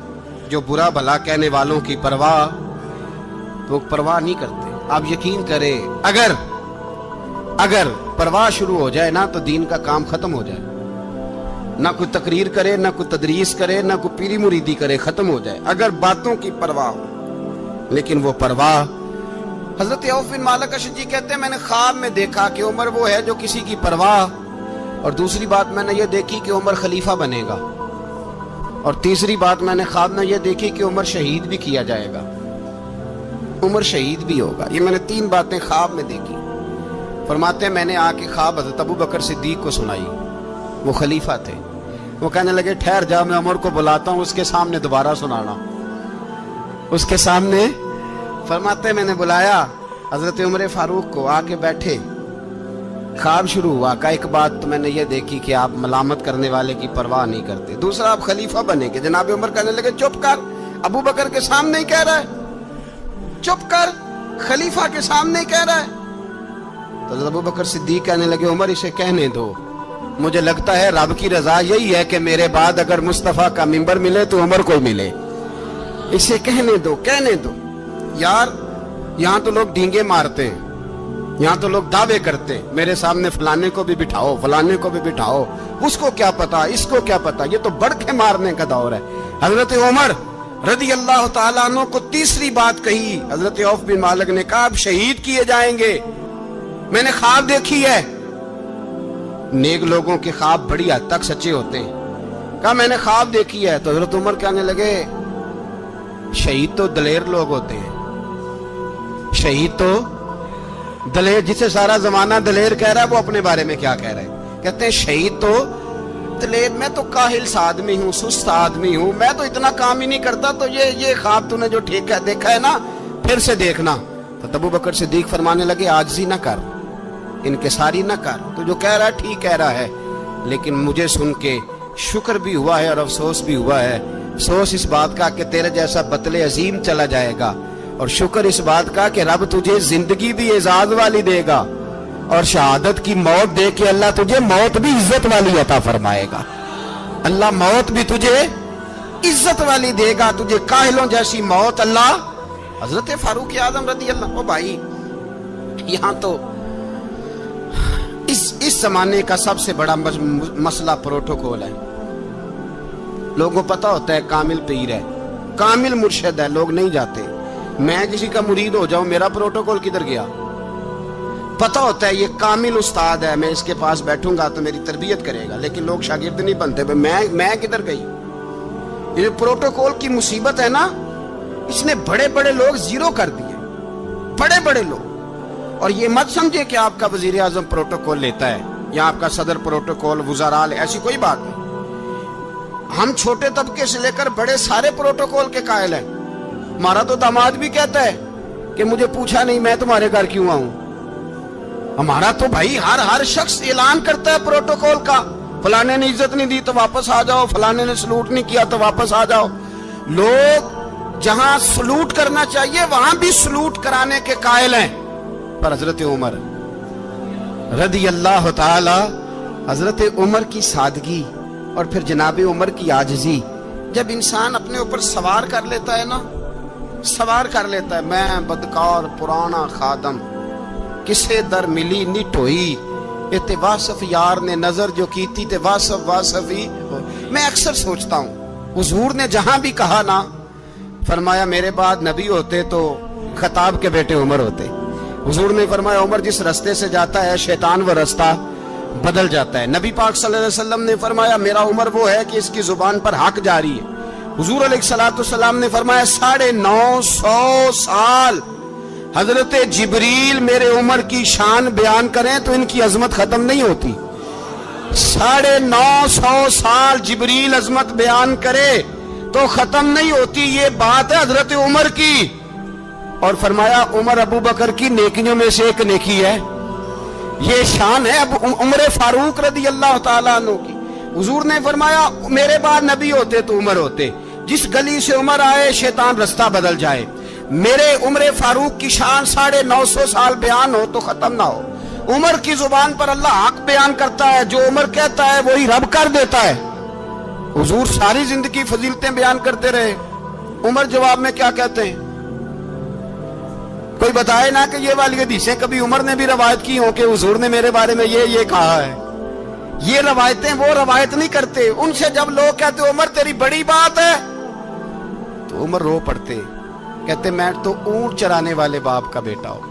जो बुरा भला कहने वालों की परवाह नहीं करते। आप यकीन करें अगर परवाह शुरू हो जाए ना तो दीन का काम खत्म हो जाए। ना कोई तकरीर करे, ना कोई तदरीस करे, ना कोई पीरी मुरीदी करे, खत्म हो जाए अगर बातों की परवाह हो। लेकिन वो परवाह, हजरत औफ बिन मालिक अशजी कहते हैं मैंने ख्वाब में देखा कि उमर वो है जो किसी की परवाह, और दूसरी बात मैंने ये देखी कि उमर खलीफा बनेगा, और तीसरी बात मैंने ख्वाब में ये देखी कि उमर शहीद भी किया जाएगा, उमर शहीद भी होगा। ये मैंने 3 बातें ख्वाब में देखी। फरमाते हैं मैंने आके ख्वाब हजरत अबू बकर सिद्दीक को सुनाई। वो खलीफा थे। वो कहने लगे ठहर जा, मैं उमर को बुलाता हूँ, उसके सामने दोबारा सुनाना। उसके सामने फरमाते मैंने बुलाया हजरत उमर फारूक को, आके बैठे, ख्वाब शुरू हुआ। का एक बात तो मैंने ये देखी कि आप मलामत करने वाले की परवाह नहीं करते। दूसरा, आप खलीफा बनेंगे। जनाब उमर कहने लगे चुप कर, अबू बकर के सामने ही कह रहा है, चुप कर, खलीफा के सामने ही कह रहा है। तो अबू बकर सिद्दीक कहने लगे उमर इसे कहने दो, मुझे लगता है रब की रजा यही है कि मेरे बाद अगर मुस्तफा का मिंबर मिले तो उमर को मिले, इसे कहने दो, कहने दो। यार यहाँ तो लोग डींगे मारते हैं, यहाँ तो लोग दावे करते हैं, मेरे सामने फलाने को भी बिठाओ, फलाने को भी बिठाओ, उसको क्या पता, इसको क्या पता, ये तो बढ़के मारने का दौर है। हजरत उमर रदी अल्लाह ताला अन्हु को तीसरी बात कही। हजरत औफ बिन मालिक ने कहा आप शहीद किए जाएंगे, मैंने ख्वाब देखी है। नेक लोगों के ख्वाब बड़ी हद तक सच्चे होते हैं। कहा मैंने ख्वाब देखी है। तो हजरत उमर कहने लगे शहीद तो दलेर लोग होते हैं, शहीद तो दलेर, जिसे सारा जमाना दलेर कह रहा है वो अपने बारे में क्या कह रहा है। कहते हैं शहीद तो दलेर, मैं तो काहिल सा आदमी हूँ, सुस्त आदमी हूँ, मैं तो इतना काम ही नहीं करता। तो ये ख्वाब तूने जो ठीक है देखा है ना, फिर से देखना। तो अबू बकर सिद्दीक फरमाने लगे आजिज़ी ना कर, इनकिसारी ना कर, तो जो कह रहा है ठीक कह रहा है, लेकिन मुझे सुन के शुक्र भी हुआ है और अफसोस भी हुआ है। अफसोस इस बात का कि तेरे जैसा बतले अजीम चला जाएगा, और शुक्र इस बात का कि रब तुझे जिंदगी भी एजाज वाली देगा, और शहादत की मौत दे के अल्लाह तुझे मौत भी इज्जत वाली अता फरमाएगा। अल्लाह मौत भी तुझे इज्जत वाली देगा, तुझे काहिलों जैसी मौत अल्लाह। हजरत फारूक आजम रदी अल्लाह, ओ भाई यहाँ तो इस जमाने का सबसे बड़ा मसला प्रोटोकॉल है। लोगों को पता होता है कामिल पीर है, कामिल मुर्शिद है, लोग नहीं जाते। मैं किसी का मुरीद हो जाऊं, मेरा प्रोटोकॉल किधर गया? पता होता है ये कामिल उस्ताद है, मैं इसके पास बैठूंगा तो मेरी तरबियत करेगा, लेकिन लोग शागिर्द नहीं बनते। मैं किधर गई? ये प्रोटोकॉल की मुसीबत है ना, इसने बड़े बड़े लोग जीरो कर दिए, बड़े बड़े लोग। और ये मत समझे कि आपका वजीर आजम प्रोटोकॉल लेता है या आपका सदर प्रोटोकॉल, वुज़ारा, ऐसी कोई बात नहीं। हम छोटे तबके से लेकर बड़े सारे प्रोटोकॉल के कायल हैं। हमारा तो दामाद भी कहता है कि मुझे पूछा नहीं मैं तुम्हारे घर क्यों आऊं। हमारा तो भाई हर शख्स ऐलान करता है प्रोटोकॉल का, फलाने ने इज्जत नहीं दी तो वापस आ जाओ, फलाने ने सलूट नहीं किया तो वापस आ जाओ। लोग जहां सलूट करना चाहिए वहां भी सलूट कराने के कायल हैं। पर हजरत उमर रदी अल्लाह ताला, हजरत उमर की सादगी और फिर जनाबे उमर की आजिज़ी, जब इंसान अपने ऊपर सवार कर लेता है ना, सवार कर लेता है, मैं बदकार पुराना खादम किसे दर मिली नी टोई, इते वासफ यार ने नजर जो की थी ते वासफ वासफी। मैं अक्सर सोचता हूँ हुजूर ने जहां भी कहा ना, फरमाया मेरे बाद नबी होते तो खताब के बेटे उमर होते। हुजूर ने फरमाया उमर जिस रास्ते से जाता है शैतान वो रास्ता बदल जाता है। नबी पाक सल्लल्लाहु अलैहि वसल्लम ने फरमाया मेरा उमर वो है कि इसकी जुबान पर हक जारी है। हुजूर अलैहिस्सलाम ने फरमाया 950 साल हजरत जिब्रील मेरे उमर की शान बयान करें तो इनकी अजमत खत्म नहीं होती। 950 साल जिब्रील अजमत बयान करे तो खत्म नहीं होती। ये बात है हजरत उमर की। और फरमाया उमर अबू बकर की नेकियों में से एक नेकी है, ये शान है अब उमर फारूक रदी अल्लाह ताला अन्हु की। हुजूर ने फरमाया मेरे बाद नबी होते तो उमर होते, जिस गली से उमर आए शैतान रास्ता बदल जाए। मेरे उमर फारूक की शान 950 साल बयान हो तो खत्म ना हो। उमर की जुबान पर अल्लाह हक बयान करता है, जो उमर कहता है वही रब कर देता है। हुजूर सारी जिंदगी फजीलतें बयान करते रहे, उमर जवाब में क्या कहते हैं? कोई बताए ना कि ये वाली हदीसें कभी उमर ने भी रवायत की हो कि हुजूर ने मेरे बारे में ये कहा है। ये रवायतें वो रवायत नहीं करते। उनसे जब लोग कहते उमर तेरी बड़ी बात है तो उमर रो पड़ते, कहते मैं तो ऊंट चराने वाले बाप का बेटा हूं,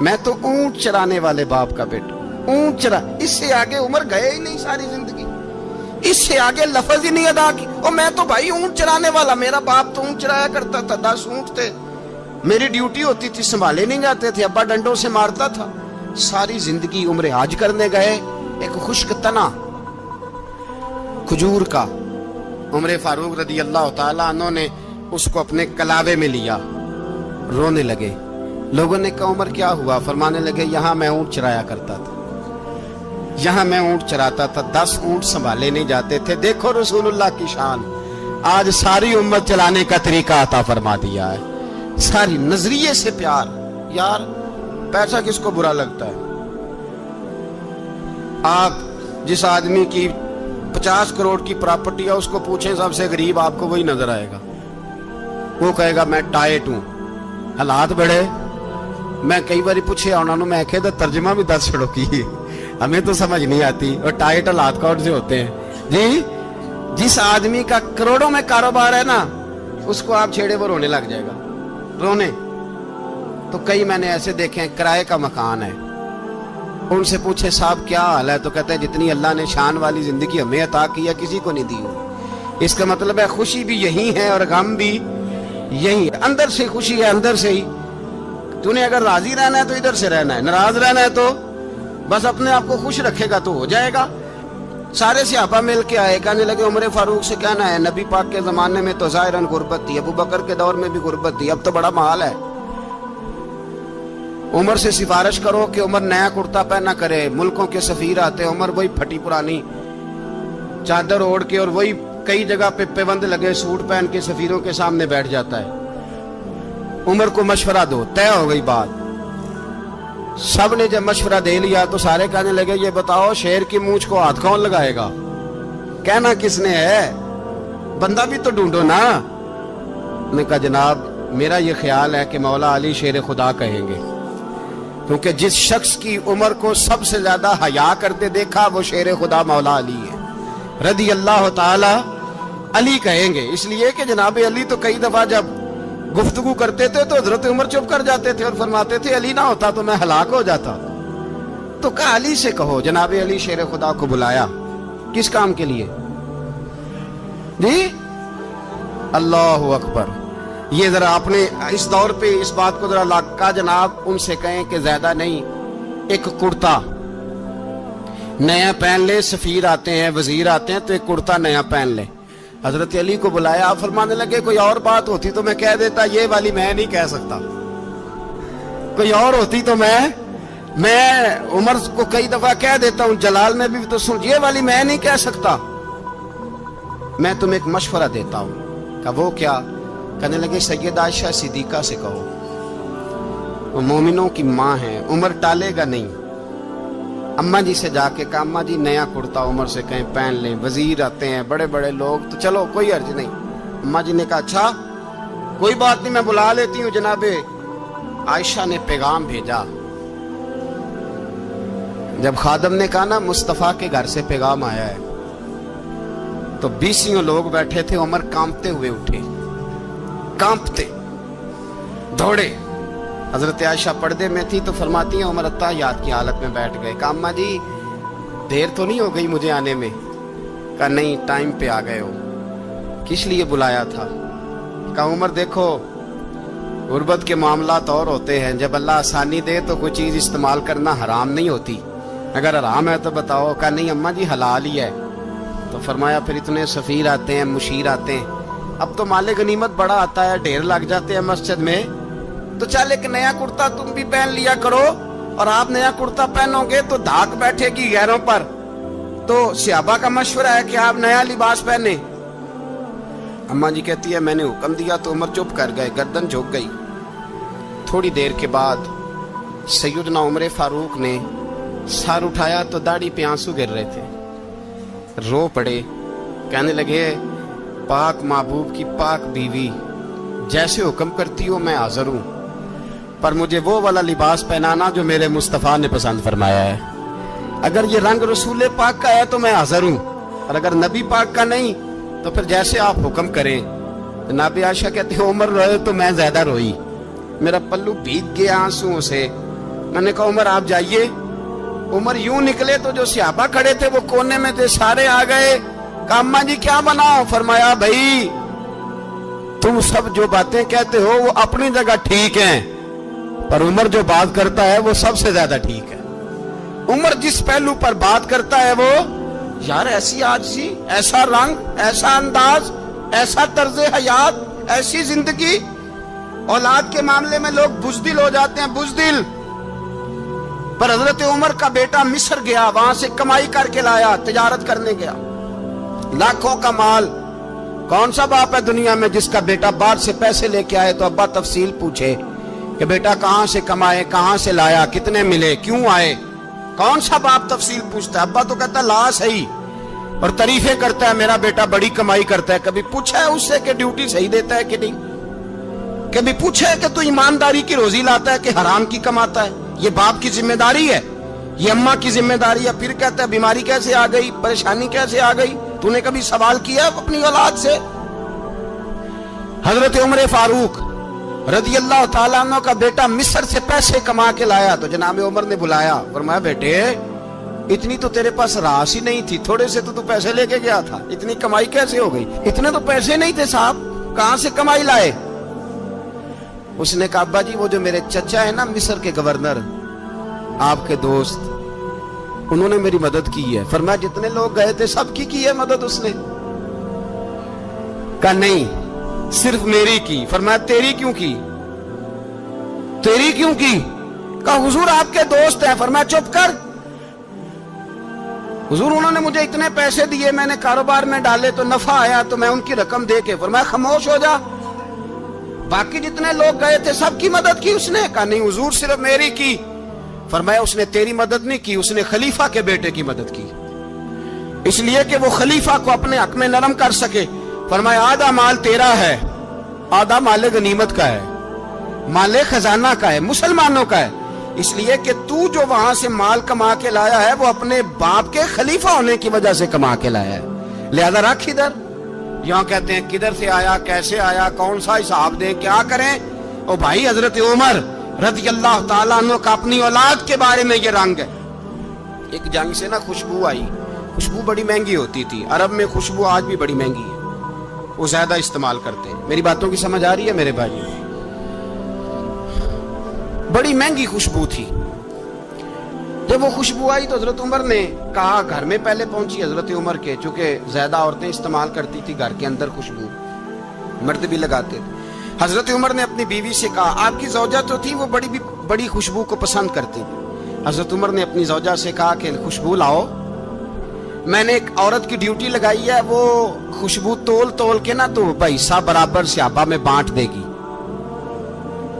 मैं तो ऊंट चराने वाले बाप का बेटा, ऊंट चरा। इससे आगे उमर गए ही नहीं सारी जिंदगी, इससे आगे लफ्ज ही नहीं अदा की। और मैं तो भाई ऊंट चराने वाला, मेरा बाप तो ऊंट चराया करता था, 10 ऊंट थे, मेरी ड्यूटी होती थी, संभाले नहीं जाते थे, अब्बा डंडों से मारता था। सारी जिंदगी उम्र हज करने गए, एक खुश्क तना खजूर का। उमर फारूक रदी अल्लाह ताला अन्हु ने उसको अपने कलावे में लिया, रोने लगे। लोगों ने कहा उमर क्या हुआ? फरमाने लगे यहाँ मैं ऊंट चराया करता था, यहाँ मैं ऊंट चराता था, 10 ऊंट संभाले नहीं जाते थे। देखो रसूलुल्लाह की शान, आज सारी उम्मत चलाने का तरीका अता फरमा दिया है। सारी नजरिए से प्यार। यार पैसा किसको बुरा लगता है? आप जिस आदमी की 50 करोड़ की प्रॉपर्टी है उसको पूछें सबसे गरीब, आपको वही नजर आएगा। वो कहेगा मैं टाइट हूं, हालात बड़े। मैं कई बार पूछे उन्होंने, मैं आखे तो तर्जमा भी 10 छड़ो की, हमें तो समझ नहीं आती। और टाइट हालात कौन से होते हैं जी? जिस आदमी का करोड़ों में कारोबार है ना, उसको आप छेड़े वो रोने लग जाएगा, रोने। तो कई मैंने ऐसे देखे हैं, किराए का मकान है, उनसे पूछे साहब क्या हाल है, तो कहते हैं जितनी अल्लाह ने शान वाली जिंदगी हमें अता की है किसी को नहीं दी हुई। इसका मतलब है खुशी भी यही है और गम भी यही है। अंदर से खुशी है, अंदर से ही। तूने अगर राजी रहना है तो इधर से रहना है, नाराज रहना है तो बस अपने आप को खुश रखेगा तो हो जाएगा। सारे सहाबा मिल के आए, कहने लगे उमर फारूक से कहना है नबी पाक के जमाने में तो ज़ाहिरन गुर्बत थी, अबू बकर के दौर में भी गुर्बत थी, अब तो बड़ा माल है। उमर से सिफारिश करो कि उमर नया कुर्ता पहना करे। मुल्कों के सफीर आते हैं, उमर वही फटी पुरानी चादर ओढ़ के और वही कई जगह पे पेबंद लगे सूट पहन के सफीरों के सामने बैठ जाता है। उमर को मशवरा दो, तय हो गई बात। सब ने जब मशवरा दे लिया तो सारे कहने लगे ये बताओ शेर की मूंछ को हाथ कौन लगाएगा? कहना किसने है? बंदा भी तो ढूंढो ना। ने कहा जनाब मेरा ये ख्याल है कि मौला अली शेर खुदा कहेंगे, क्योंकि जिस शख्स की उम्र को सबसे ज्यादा हया करते देखा वो शेर खुदा मौला अली है रदी अल्लाह ताला। अली कहेंगे इसलिए कि जनाब अली तो कई दफा जब गुफ्तगू करते थे तो हजरत उमर चुप कर जाते थे और फरमाते थे अली ना होता तो मैं हलाक हो जाता। तो कहा अली से कहो। जनाब अली शेर खुदा को बुलाया, किस काम के लिए जी? अल्लाह अकबर। ये जरा आपने इस दौर पे इस बात को जरा लाका जनाब उनसे कहें कि ज्यादा नहीं, एक कुर्ता नया पहन ले। सफीर आते हैं, वजीर आते हैं तो एक कुर्ता नया पहन ले। हजरत अली को बुलाया, आप फरमाने लगे कोई और बात होती तो मैं कह देता, ये वाली मैं नहीं कह सकता। कोई और होती तो मैं उमर को कई दफा कह देता हूं, जलाल में भी तो सुन, ये वाली मैं नहीं कह सकता। मैं तुम्हें एक मशवरा देता हूं। कहा वो क्या? कहने लगे सैयदा आयशा सिद्दीका से कहो, वो मोमिनों की माँ है, उमर टालेगा नहीं। अम्मा जी से जाके कहा अम्मा जी नया कुर्ता उमर से कहीं पहन लें। वजीर आते हैं, बड़े बड़े लोग, तो चलो कोई अर्ज नहीं। अम्मा जी ने कहा अच्छा कोई बात नहीं, मैं बुला लेती हूँ। जनाबे आयशा ने पैगाम भेजा। जब खादम ने कहा ना मुस्तफा के घर से पैगाम आया है, तो 20 लोग बैठे थे। उमर कांपते हुए उठे, कांपते दौड़े। हजरत आयशा पर्दे में थी तो फरमाती है उमर अत्ताहियात की हालत में बैठ गए। कहा अम्मा जी देर तो नहीं हो गई मुझे आने में? कहा नहीं, टाइम पे आ गए हो। किस लिए बुलाया था? कहा उमर देखो गुर्बत के मामलात और होते हैं, जब अल्लाह आसानी दे तो कोई चीज इस्तेमाल करना हराम नहीं होती, अगर हराम है तो बताओ। कहा नहीं अम्मा जी हलाल ही है। तो फरमाया फिर इतने सफीर आते हैं, मुशीर आते हैं, अब तो माले गनीमत बड़ा आता है, ढेर लग जाते हैं मस्जिद में, तो चल एक नया कुर्ता तुम भी पहन लिया करो। और आप नया कुर्ता पहनोगे तो धाक बैठेगी गैरों पर। तो सहाबा का मशवरा है कि आप नया लिबास पहने। अम्मा जी कहती है मैंने हुक्म दिया तो उमर चुप कर गए, गर्दन झुक गई। थोड़ी देर के बाद सैयदना उमर फारूक ने सर उठाया तो दाढ़ी पे आंसू गिर रहे थे, रो पड़े। कहने लगे पाक महबूब की पाक बीवी, जैसे हुक्म करती हो मैं हाजिर हूं, पर मुझे वो वाला लिबास पहनाना जो मेरे मुस्तफा ने पसंद फरमाया है। अगर ये रंग रसूल पाक का है तो मैं हाजिर हूं, और अगर नबी पाक का नहीं तो फिर जैसे आप हुक्म करें। जनाब आयशा कहती है उमर रोए तो मैं ज्यादा रोई, मेरा पल्लू भीग गया आंसुओं से। मैंने कहा उमर आप जाइए। उमर यूं निकले तो जो सहाबा खड़े थे वो कोने में थे, सारे आ गए। कहा अम्मा जी क्या बनाओ? फरमाया भाई तुम सब जो बातें कहते हो वो अपनी जगह ठीक हैं, पर उमर जो बात करता है वो सबसे ज्यादा ठीक है। उमर जिस पहलू पर बात करता है वो یار ایسی آجزی، ایسا رنگ، ایسا انداز، ایسا طرز حیات، ایسی زندگی. اولاد کے معاملے میں لوگ بزدل ہو جاتے ہیں، بزدل. پر حضرت عمر کا بیٹا مصر گیا، وہاں سے کمائی کر کے لایا، تجارت کرنے گیا، لاکھوں کا مال. کون سا باپ ہے دنیا میں جس کا بیٹا باہر سے پیسے لے کے آئے تو ابا تفصیل پوچھے کہ بیٹا کہاں سے کمائے، کہاں سے لایا، کتنے ملے، کیوں آئے؟ کون سا باپ تفصیل پوچھتا ہے؟ ابا تو کہتا ہے لا صحیح، اور تعریفیں کرتا ہے میرا بیٹا بڑی کمائی کرتا ہے. کبھی پوچھا ہے اس سے کہ ڈیوٹی صحیح دیتا ہے کہ نہیں؟ کبھی پوچھا ہے کہ تو ایمانداری کی روزی لاتا ہے کہ حرام کی کماتا ہے؟ یہ باپ کی ذمہ داری ہے، یہ اماں کی ذمہ داری ہے. پھر کہتا ہے بیماری کیسے آ گئی، پریشانی کیسے آ گئی؟ تو نے کبھی سوال کیا اپنی اولاد سے؟ حضرت عمر فاروق رضی اللہ تعالیٰ عنہ کا بیٹا مصر سے پیسے کما کے لایا تو جناب عمر نے بلایا، فرمایا بیٹے اتنی تو تیرے پاس راس ہی نہیں تھی، تھوڑے سے تو پیسے لے کے گیا تھا، اتنی کمائی کیسے ہو گئی؟ اتنے تو پیسے نہیں تھے صاحب، کہاں سے کمائی لائے؟ اس نے کہا ابا جی وہ جو میرے چچا ہے نا مصر کے گورنر، آپ کے دوست، انہوں نے میری مدد کی ہے. فرمایا جتنے لوگ گئے تھے سب کی ہے مدد اس نے؟ کہا نہیں صرف میری کی. فرمایا تیری کیوں کی؟ تیری کیوں کی؟ کہا حضور آپ کے دوست ہیں. فرمایا چپ کر، حضور انہوں نے مجھے اتنے پیسے دیے، میں نے کاروبار میں ڈالے تو نفع آیا تو میں ان کی رقم دے کے. فرمایا خاموش ہو جا، باقی جتنے لوگ گئے تھے سب کی مدد کی اس نے؟ کہا نہیں حضور صرف میری کی. فرمایا اس نے تیری مدد نہیں کی، اس نے خلیفہ کے بیٹے کی مدد کی، اس لیے کہ وہ خلیفہ کو اپنے حق میں نرم کر سکے. فرمایا آدھا مال تیرا ہے، آدھا مال غنیمت کا ہے، مال خزانہ کا ہے، مسلمانوں کا ہے. اس لیے کہ تو جو وہاں سے مال کما کے لایا ہے وہ اپنے باپ کے خلیفہ ہونے کی وجہ سے کما کے لایا ہے، لہذا رکھ ادھر. یہاں کہتے ہیں کدھر سے آیا، کیسے آیا، کون سا حساب دیں، کیا کریں؟ او بھائی حضرت عمر رضی اللہ تعالیٰ عنہ کا اپنی اولاد کے بارے میں یہ رنگ ہے. ایک جنگ سے نا خوشبو آئی، خوشبو بڑی مہنگی ہوتی تھی، عرب میں خوشبو آج بھی بڑی مہنگی ہے، وہ زیادہ استعمال کرتے ہیں. میری باتوں کی سمجھ آ رہی ہے میرے بھائی؟ بڑی مہنگی خوشبو تھی. جب وہ خوشبو آئی تو حضرت عمر نے کہا، گھر میں پہلے پہنچی حضرت عمر کے، چونکہ زیادہ عورتیں استعمال کرتی تھی گھر کے اندر خوشبو، مرد بھی لگاتے تھے. حضرت عمر نے اپنی بیوی سے کہا، آپ کی زوجہ تو تھی وہ بڑی خوشبو کو پسند کرتی تھی. حضرت عمر نے اپنی زوجہ سے کہا کہ خوشبو لاؤ، میں نے ایک عورت کی ڈیوٹی لگائی ہے، وہ خوشبو تول کے نا تو پیسہ برابر صحابہ میں بانٹ دے گی.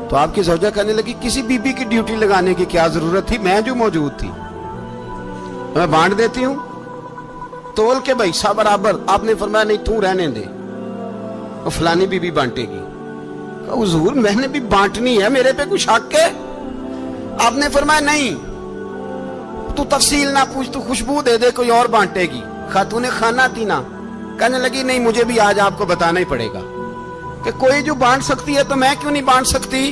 تو آپ کی زوجہ کہنے لگی کسی بی بی کی ڈیوٹی لگانے کی کیا ضرورت تھی، میں جو موجود تھی میں بانٹ دیتی ہوں تول کے پیسہ برابر. آپ نے فرمایا نہیں تو رہنے دے، وہ فلانی بی بی بانٹے گی. حضور میں نے بھی بانٹنی ہے، میرے پہ کچھ حق ہے؟ آپ نے فرمایا نہیں تو تفصیل نہ پوچھ، تو خوشبو دے دے، کوئی اور بانٹے گی. خاتون خانہ تھی نا، کہنے لگی نہیں مجھے بھی آج آپ کو بتانا ہی پڑے گا کہ کوئی جو بانٹ سکتی ہے تو میں کیوں نہیں بانٹ سکتی؟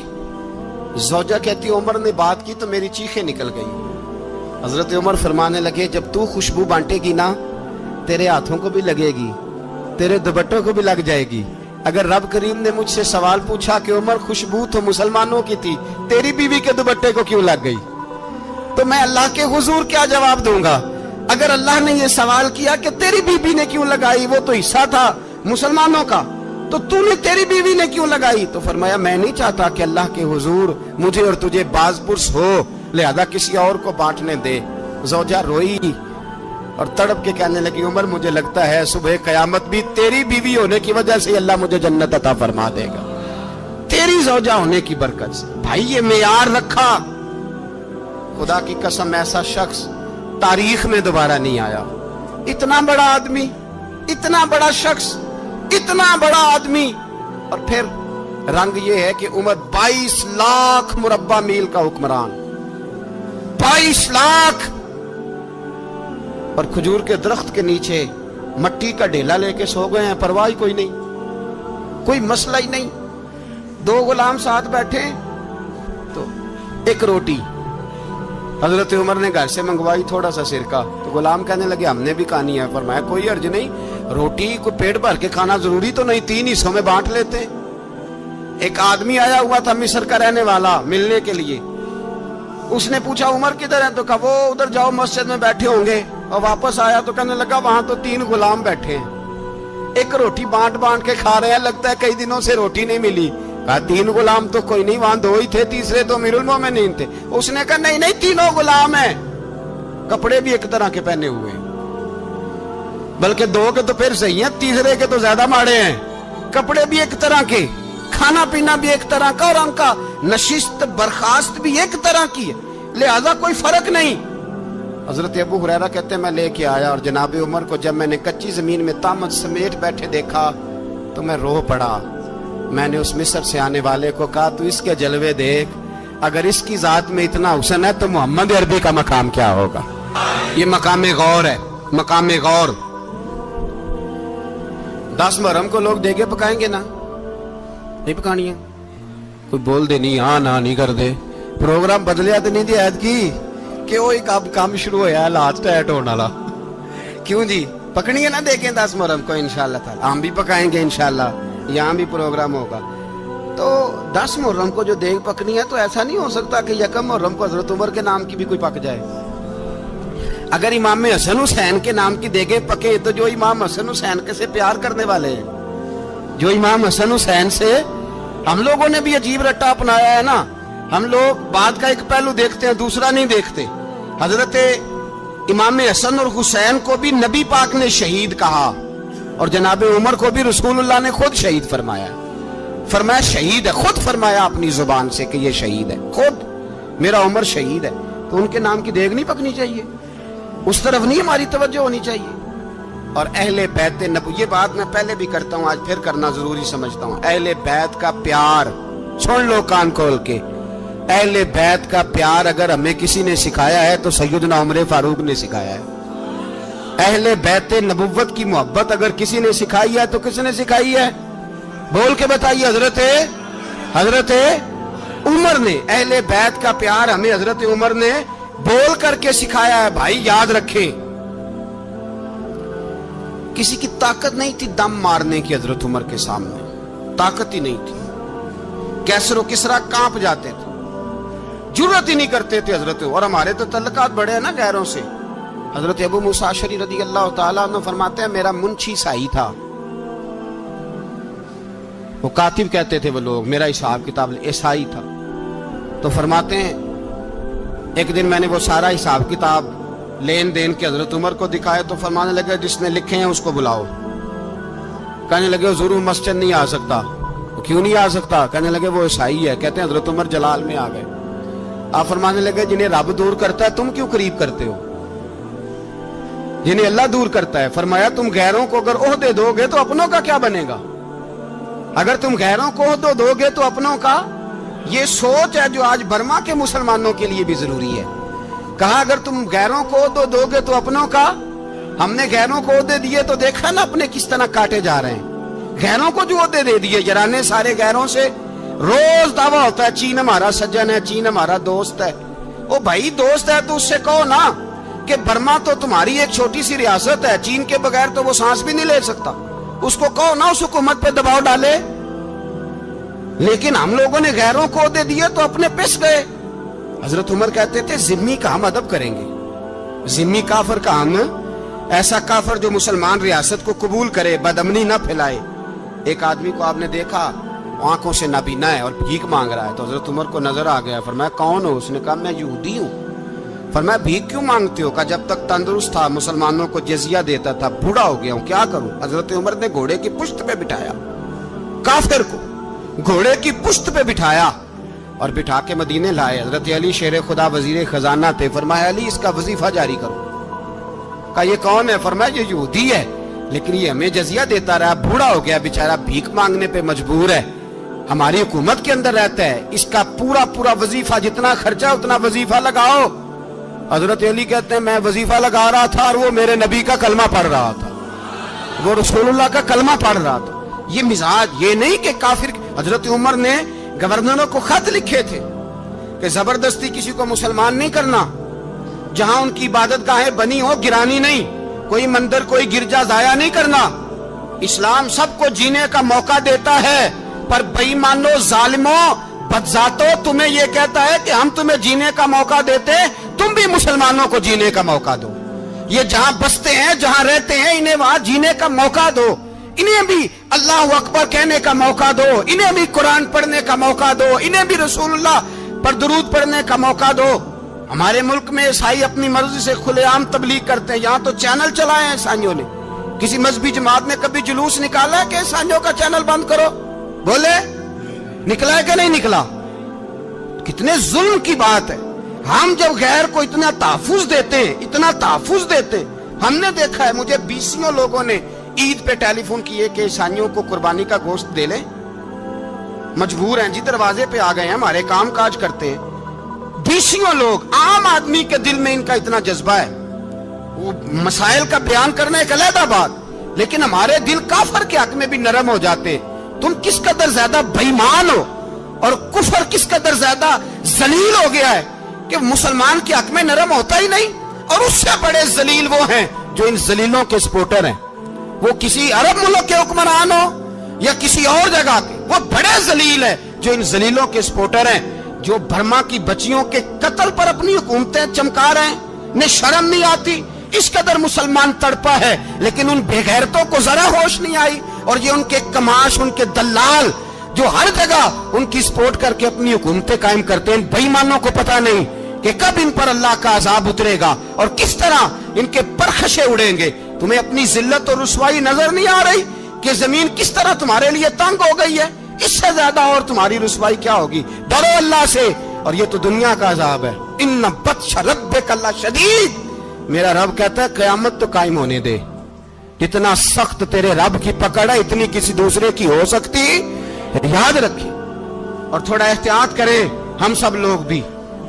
زوجہ کہتی عمر نے بات کی تو میری چیخیں نکل گئی. حضرت عمر فرمانے لگے جب تو خوشبو بانٹے گی نا تیرے ہاتھوں کو بھی لگے گی، تیرے دوپٹوں کو بھی لگ جائے گی. اگر رب کریم نے مجھ سے سوال پوچھا کہ عمر خوشبو تو مسلمانوں کی تھی، تیری بیوی کے دوپٹے کو کیوں لگ گئی، تو میں اللہ کے حضور کیا جواب دوں گا؟ اگر اللہ نے یہ سوال کیا کہ تیری بیوی نے کیوں لگائی، وہ تو حصہ تھا مسلمانوں کا، تو تو نے تیری بیوی نے کیوں لگائی؟ تو فرمایا میں نہیں چاہتا کہ اللہ کے حضور مجھے اور تجھے باز پرس ہو، لہذا کسی اور کو بانٹنے دے. زوجہ روئی اور تڑپ کے کہنے لگی عمر مجھے لگتا ہے صبح قیامت بھی تیری بیوی ہونے کی وجہ سے اللہ مجھے جنت عطا فرما دے گا، تیری زوجہ ہونے کی برکت سے. بھائی یہ معیار رکھا، خدا کی قسم ایسا شخص تاریخ میں دوبارہ نہیں آیا. اتنا بڑا آدمی، اتنا بڑا شخص، اتنا بڑا آدمی، اور پھر رنگ یہ ہے کہ عمر 22 لاکھ مربع میل کا حکمران، 22 لاکھ، اور کھجور کے درخت کے نیچے مٹی کا ڈھیلا لے کے سو گئے ہیں، پرواہ کوئی نہیں، کوئی مسئلہ ہی نہیں. 2 غلام ساتھ بیٹھے تو ایک روٹی حضرت عمر نے گھر سے منگوائی، تھوڑا سا سرکہ، تو غلام کہنے لگے ہم نے بھی کھانی ہے. فرمایا کوئی حرج نہیں، روٹی کو پیٹ بھر کے کھانا ضروری تو نہیں، 3 حصوں میں بانٹ لیتے. ایک آدمی آیا ہوا تھا مصر کا رہنے والا ملنے کے لیے، اس نے پوچھا عمر کدھر ہے؟ تو کہا وہ ادھر جاؤ مسجد میں بیٹھے ہوں گے. اور واپس آیا تو کہنے لگا وہاں تو 3 غلام بیٹھے ہیں, ایک روٹی بانٹ کے کھا رہے ہیں, لگتا ہے کئی دنوں سے روٹی نہیں ملی. کہا 3 غلام تو کوئی نہیں, وہاں 2 ہی تھے, تیسرے تو امیر المومنین تھے. اس نے کہا نہیں 3 غلام ہیں, کپڑے بھی ایک طرح کے پہنے ہوئے ہیں, بلکہ 2 کے تو پھر صحیح ہیں, تیسرے کے تو زیادہ ماڑے ہیں. کپڑے بھی ایک طرح کے, کھانا پینا بھی ایک طرح کا, اور ان کا نشست برخاست بھی ایک طرح کی ہے, لہذا کوئی فرق نہیں. حضرت ابو ہریرہ کہتے ہیں میں لے کے آیا, اور جناب عمر کو جب میں نے کچی زمین میں تامت سمیٹ بیٹھے دیکھا تو میں رو پڑا. میں نے اس مصر سے آنے والے کو کہا تو اس کے جلوے دیکھ, اگر اس کی ذات میں اتنا حسن ہے تو محمد عربی کا مقام کیا ہوگا. یہ مقام غور ہے, مقام غور. 10 محرم کو لوگ دیگے پکائیں گے نا, نہیں پکانی ہے, کوئی بول دے نہیں, ہاں نہ نہیں کر دے, پروگرام بدلیا تو نہیں دی عید کی کہ وہ ایک اب کام شروع ہویا ہے لاسٹ ایٹ ہونے والا. کیوں جی پکنی ہے نا دیکھیں 10 محرم کو انشاءاللہ تعالی, ہم بھی پکائیں گے انشاءاللہ, یہاں بھی پروگرام ہوگا. تو 10 محرم کو جو دیگ پکنی ہے تو ایسا نہیں ہو سکتا کہ 1 محرم کو حضرت عمر کے نام کی بھی کوئی پک جائے. اگر امام حسن حسین کے نام کی دیگیں پکے تو جو امام حسن حسین کے سے پیار کرنے والے ہیں, جو امام حسن حسین سے, ہم لوگوں نے بھی عجیب رٹا اپنایا ہے نا, ہم لوگ بات کا ایک پہلو دیکھتے ہیں دوسرا نہیں دیکھتے. حضرت امام حسن اور حسین کو بھی نبی پاک نے شہید کہا, اور جناب عمر کو بھی رسول اللہ نے خود شہید فرمایا. فرمایا شہید ہے, خود فرمایا اپنی زبان سے کہ یہ شہید ہے, خود میرا عمر شہید ہے. تو ان کے نام کی دیگ نہیں پکنی چاہیے, اس طرف نہیں ہماری توجہ ہونی چاہیے. اور اہل بیت نبوی, یہ بات میں پہلے بھی کرتا ہوں, آج پھر کرنا ضروری سمجھتا ہوں. اہل بیت کا پیار سن لو کان کھول کے, اہل بیت کا پیار اگر ہمیں کسی نے سکھایا ہے تو سیدنا عمر فاروق نے سکھایا ہے. اہل بیت نبوت کی محبت اگر کسی نے سکھائی ہے تو کس نے سکھائی ہے؟ بول کے بتائیے. حضرت عمر نے. اہل بیت کا پیار ہمیں حضرت عمر نے بول کر کے سکھایا ہے. بھائی یاد رکھیں, کسی کی طاقت نہیں تھی دم مارنے کی حضرت عمر کے سامنے, طاقت ہی نہیں تھی. کیسر و کسرا کانپ جاتے تھے, جرأت ہی نہیں کرتے تھے حضرت. اور ہمارے تو تعلقات بڑے ہیں نا غیروں سے. حضرت ابو موسیٰ اشعری رضی اللہ تعالیٰ عنہ فرماتے ہیں میرا منشی عیسائی تھا, وہ کاتب کہتے تھے وہ لوگ, میرا حساب کتاب عیسائی تھا. تو فرماتے ہیں ایک دن میں نے وہ سارا حساب کتاب لین دین کے حضرت عمر کو دکھائے تو فرمانے لگے جس نے لکھے ہیں اس کو بلاؤ. کہنے لگے حضور مسجد نہیں آ سکتا. کیوں نہیں آ سکتا؟ کہنے لگے وہ عیسائی ہے. کہتے ہیں حضرت عمر جلال میں آ گئے. آپ فرمانے لگے جنہیں رب دور کرتا ہے تم کیوں قریب کرتے ہو؟ جنہیں اللہ دور کرتا ہے. فرمایا تم غیروں کو اگر عہدے دو گے تو اپنوں کا کیا بنے گا؟ اگر تم غیروں کو عہدے دو گے تو اپنوں کا. یہ سوچ ہے جو آج برما کے مسلمانوں کے لیے بھی ضروری ہے. کہا اگر تم غیروں کو عہدے دو گے تو اپنوں کا. ہم نے غیروں کو عہدے دیے تو دیکھا نا اپنے کس طرح کاٹے جا رہے ہیں. غیروں کو جو عہدے دے دیے جرانے سارے غیروں سے. روز دعویٰ ہوتا ہے چین ہمارا سجن ہے, چین ہمارا دوست ہے. او بھائی دوست ہے تو اس سے کہو نا کہ برما تو تمہاری ایک چھوٹی سی ریاست ہے, چین کے بغیر تو وہ سانس بھی نہیں لے سکتا. اس کو کہو نا اس حکومت پہ دباؤ ڈالے. لیکن ہم لوگوں نے غیروں کو عہدے دیے تو اپنے پس گئے. حضرت عمر کہتے تھے ذمی کا ہم ادب کریں گے, ذمی کافر کا ہم, ایسا کافر جو مسلمان ریاست کو قبول کرے, بدامنی نہ پھیلائے. ایک آدمی کو آپ نے دیکھا آنکھوں سے نابینا ہے اور بھیک مانگ رہا ہے, تو حضرت عمر کو نظر آ گیا. فرمایا کون ہو؟ اس نے کہا میں یہودی ہوں. فرمایا بھیک کیوں مانگتے ہو؟ کہا جب تک تندرست تھا مسلمانوں کو جزیہ دیتا تھا, بوڑھا ہو گیا ہوں کیا کروں. حضرت عمر نے گھوڑے کی پشت پہ بٹھایا, کافر کو گھوڑے کی پشت پہ بٹھایا اور بٹھا کے مدینے لائے. حضرت علی شیر خدا وزیر خزانہ تھے. فرمایا علی اس کا وظیفہ جاری کرو. کہا یہ کون ہے؟ فرمایا یہ یہودی ہے لیکن یہ ہمیں جزیہ دیتا رہا, بوڑھا ہو گیا بیچارہ, بھیک مانگنے پہ مجبور ہے, ہماری حکومت کے اندر رہتا ہے, اس کا پورا وظیفہ جتنا خرچہ اتنا وظیفہ لگاؤ. حضرت علی کہتے ہیں میں وظیفہ لگا رہا تھا اور وہ میرے نبی کا کلمہ پڑھ رہا تھا, وہ رسول اللہ کا کلمہ پڑھ رہا تھا. یہ مزاج, یہ نہیں کہ کافر. حضرت عمر نے گورنروں کو خط لکھے تھے کہ زبردستی کسی کو مسلمان نہیں کرنا, جہاں ان کی عبادت گاہیں بنی ہو گرانی نہیں, کوئی مندر کوئی گرجا ضائع نہیں کرنا. اسلام سب کو جینے کا موقع دیتا ہے پر بے ایمانوں ظالموں बदजातो तुम्हें ये कहता है कि हम तुम्हें जीने का मौका देते हैं, तुम भी मुसलमानों को जीने का मौका दो। ये जहां बसते हैं, जहां रहते हैं, इन्हें वहां जीने का मौका दो। इन्हें भी अल्लाह अकबर कहने का मौका दो, इन्हें भी कुरान पढ़ने का मौका दो, इन्हें भी रसूलुल्लाह पर दुरूद पढ़ने का मौका दो। हमारे मुल्क में ईसाई अपनी मर्जी से खुलेआम तबलीग करते हैं। यहाँ तो चैनल चलाए हैं ईसाइयों ने। किसी मजहबी जमात ने कभी जुलूस निकाला है कि ईसाइयों का चैनल बंद करो? बोले निकला है कि नहीं निकला? कितने जुल्म की बात है। हम जब गैर को इतना तहफुज देते हैं, इतना तहफुज देते हैं। हमने देखा है, मुझे 20 लोगों ने ईद पे टेलीफोन किए कि ईसाइयों को कुर्बानी का गोश्त दे लें, मजबूर हैं जी, दरवाजे पे आ गए हैं, हमारे काम काज करते हैं। 20 लोग, आम आदमी के दिल में इनका इतना जज्बा है। वो मसाइल का बयान करना एक अलग बात, लेकिन हमारे दिल काफर के हक में भी नरम हो जाते हैं। तुम किस कदर ज्यादा बेईमान हो और कुफर किस कदर ज्यादा जलील हो गया है कि मुसलमान के हक में नरम होता ही नहीं। और उससे बड़े जलील वो हैं जो इन जलीलों के सपोर्टर हैं। वो किसी अरब मुल्क के हुक्मरान हो या किसी और जगह के, वो बड़े जलील है जो इन जलीलों के सपोर्टर हैं, जो बर्मा की बच्चियों के कत्ल पर अपनी हुकूमतें चमका रहे हैं। ने शर्म नहीं आती। इस कदर मुसलमान तड़पा है, लेकिन उन बेगैरतों को जरा होश नहीं आई। और ये उनके कमाश, उनके दलाल जो हर जगह उनकी सपोर्ट करके अपनी हुकूमतें कायम करते हैं, बेईमानों को पता नहीं कि कब इन पर अल्लाह का अजाब उतरेगा और किस तरह इनके परखशे उड़ेंगे। तुम्हें अपनी जिल्लत और रुसवाई नजर नहीं आ रही कि जमीन किस तरह तुम्हारे लिए तंग हो गई है? इससे ज्यादा और तुम्हारी रुसवाई क्या होगी? डरो अल्लाह से। और ये तो दुनिया का अजाब है। इन्ना बत्श रब्बिक शदीद। मेरा रब कहता है क़यामत तो कायम होने दे। जितना सख्त तेरे रब की पकड़ है, इतनी किसी दूसरे की हो सकती, याद रखिए। और थोड़ा एहतियात करें हम सब लोग भी,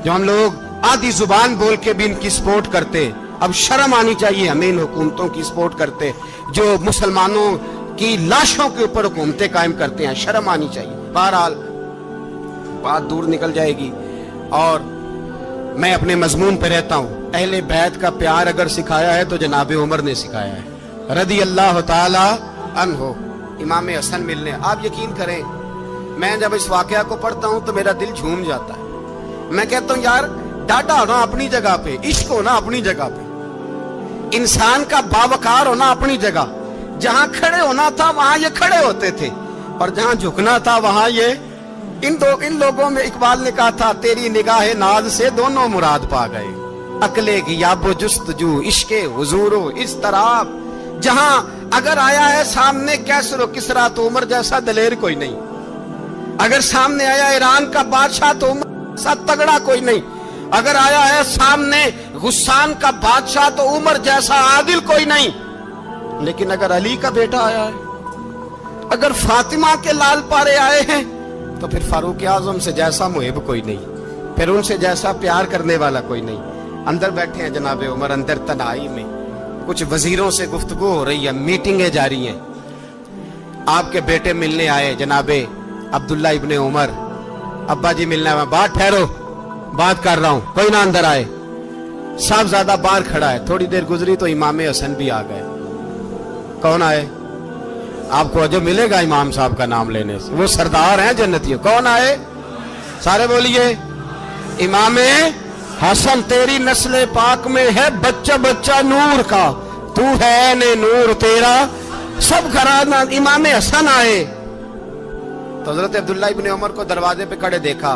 जो हम लोग आधी जुबान बोल के भी इनकी सपोर्ट करते। अब शर्म आनी चाहिए हमें इन हुकूमतों की सपोर्ट करते जो मुसलमानों की लाशों के ऊपर हुकूमतें कायम करते हैं। शर्म आनी चाहिए। बहरहाल बात दूर निकल जाएगी और मैं अपने मजमून पे रहता हूँ। अहले बैत का प्यार अगर सिखाया है तो जनाब उमर ने सिखाया है, रदी अल्लाह ताला अन्हो, इमाम हसन मिलने। आप यकीन करें, मैं जब इस वाकया को पढ़ता हूँ तो मेरा दिल झूम जाता है। मैं कहता हूँ यार, डाटा होना अपनी जगह पे, इश्क होना अपनी जगह पे, इंसान का बावकार होना अपनी जगह। जहां खड़े होना था वहां ये खड़े होते थे, और जहां झुकना था वहां ये इन लोगों में इकबाल ने कहा था, तेरी निगाह नाज से दोनों मुराद पा गए। अकले की याबो जुस्तजू, इश्के हुजूरो इस तरह। जहां अगर आया है सामने कैसरो किसरा, तो उमर जैसा दलेर कोई नहीं। अगर सामने आया ईरान का बादशाह, तो उमर जैसा तगड़ा कोई नहीं। अगर आया है सामने गुस्सान का बादशाह, तो उमर जैसा आदिल कोई नहीं। लेकिन अगर अली का बेटा आया है, अगर फातिमा के लाल पारे आए हैं, तो फिर फारूक आजम से जैसा मुहिब कोई नहीं, फिर उनसे जैसा प्यार करने वाला कोई नहीं। अंदर बैठे हैं जनाब उमर, अंदर तनाई में कुछ वजीरों से गुफ्तगू हो रही है, मीटिंगें जारी हैं। आपके बेटे मिलने आए जनाबे अब्दुल्ला इब्ने उमर, अब्बा जी मिलना है। बात ठहरो, बात कर रहा हूं, कोई ना अंदर आए। साहबजादा बाहर खड़ा है। थोड़ी देर गुजरी तो इमाम हसन भी आ गए। कौन आए? आपको अजब मिलेगा इमाम साहब का नाम लेने से, वो सरदार हैं जन्नतियों। कौन आए? सारे बोलिए, इमाम हसन, तेरी नस्ल पाक में है बच्चा बच्चा नूर का, तू है ने नूर तेरा सब घराना। इमाम हसन आए तो हजरत अब्दुल्ला इब्ने उमर को दरवाजे पे खड़े देखा।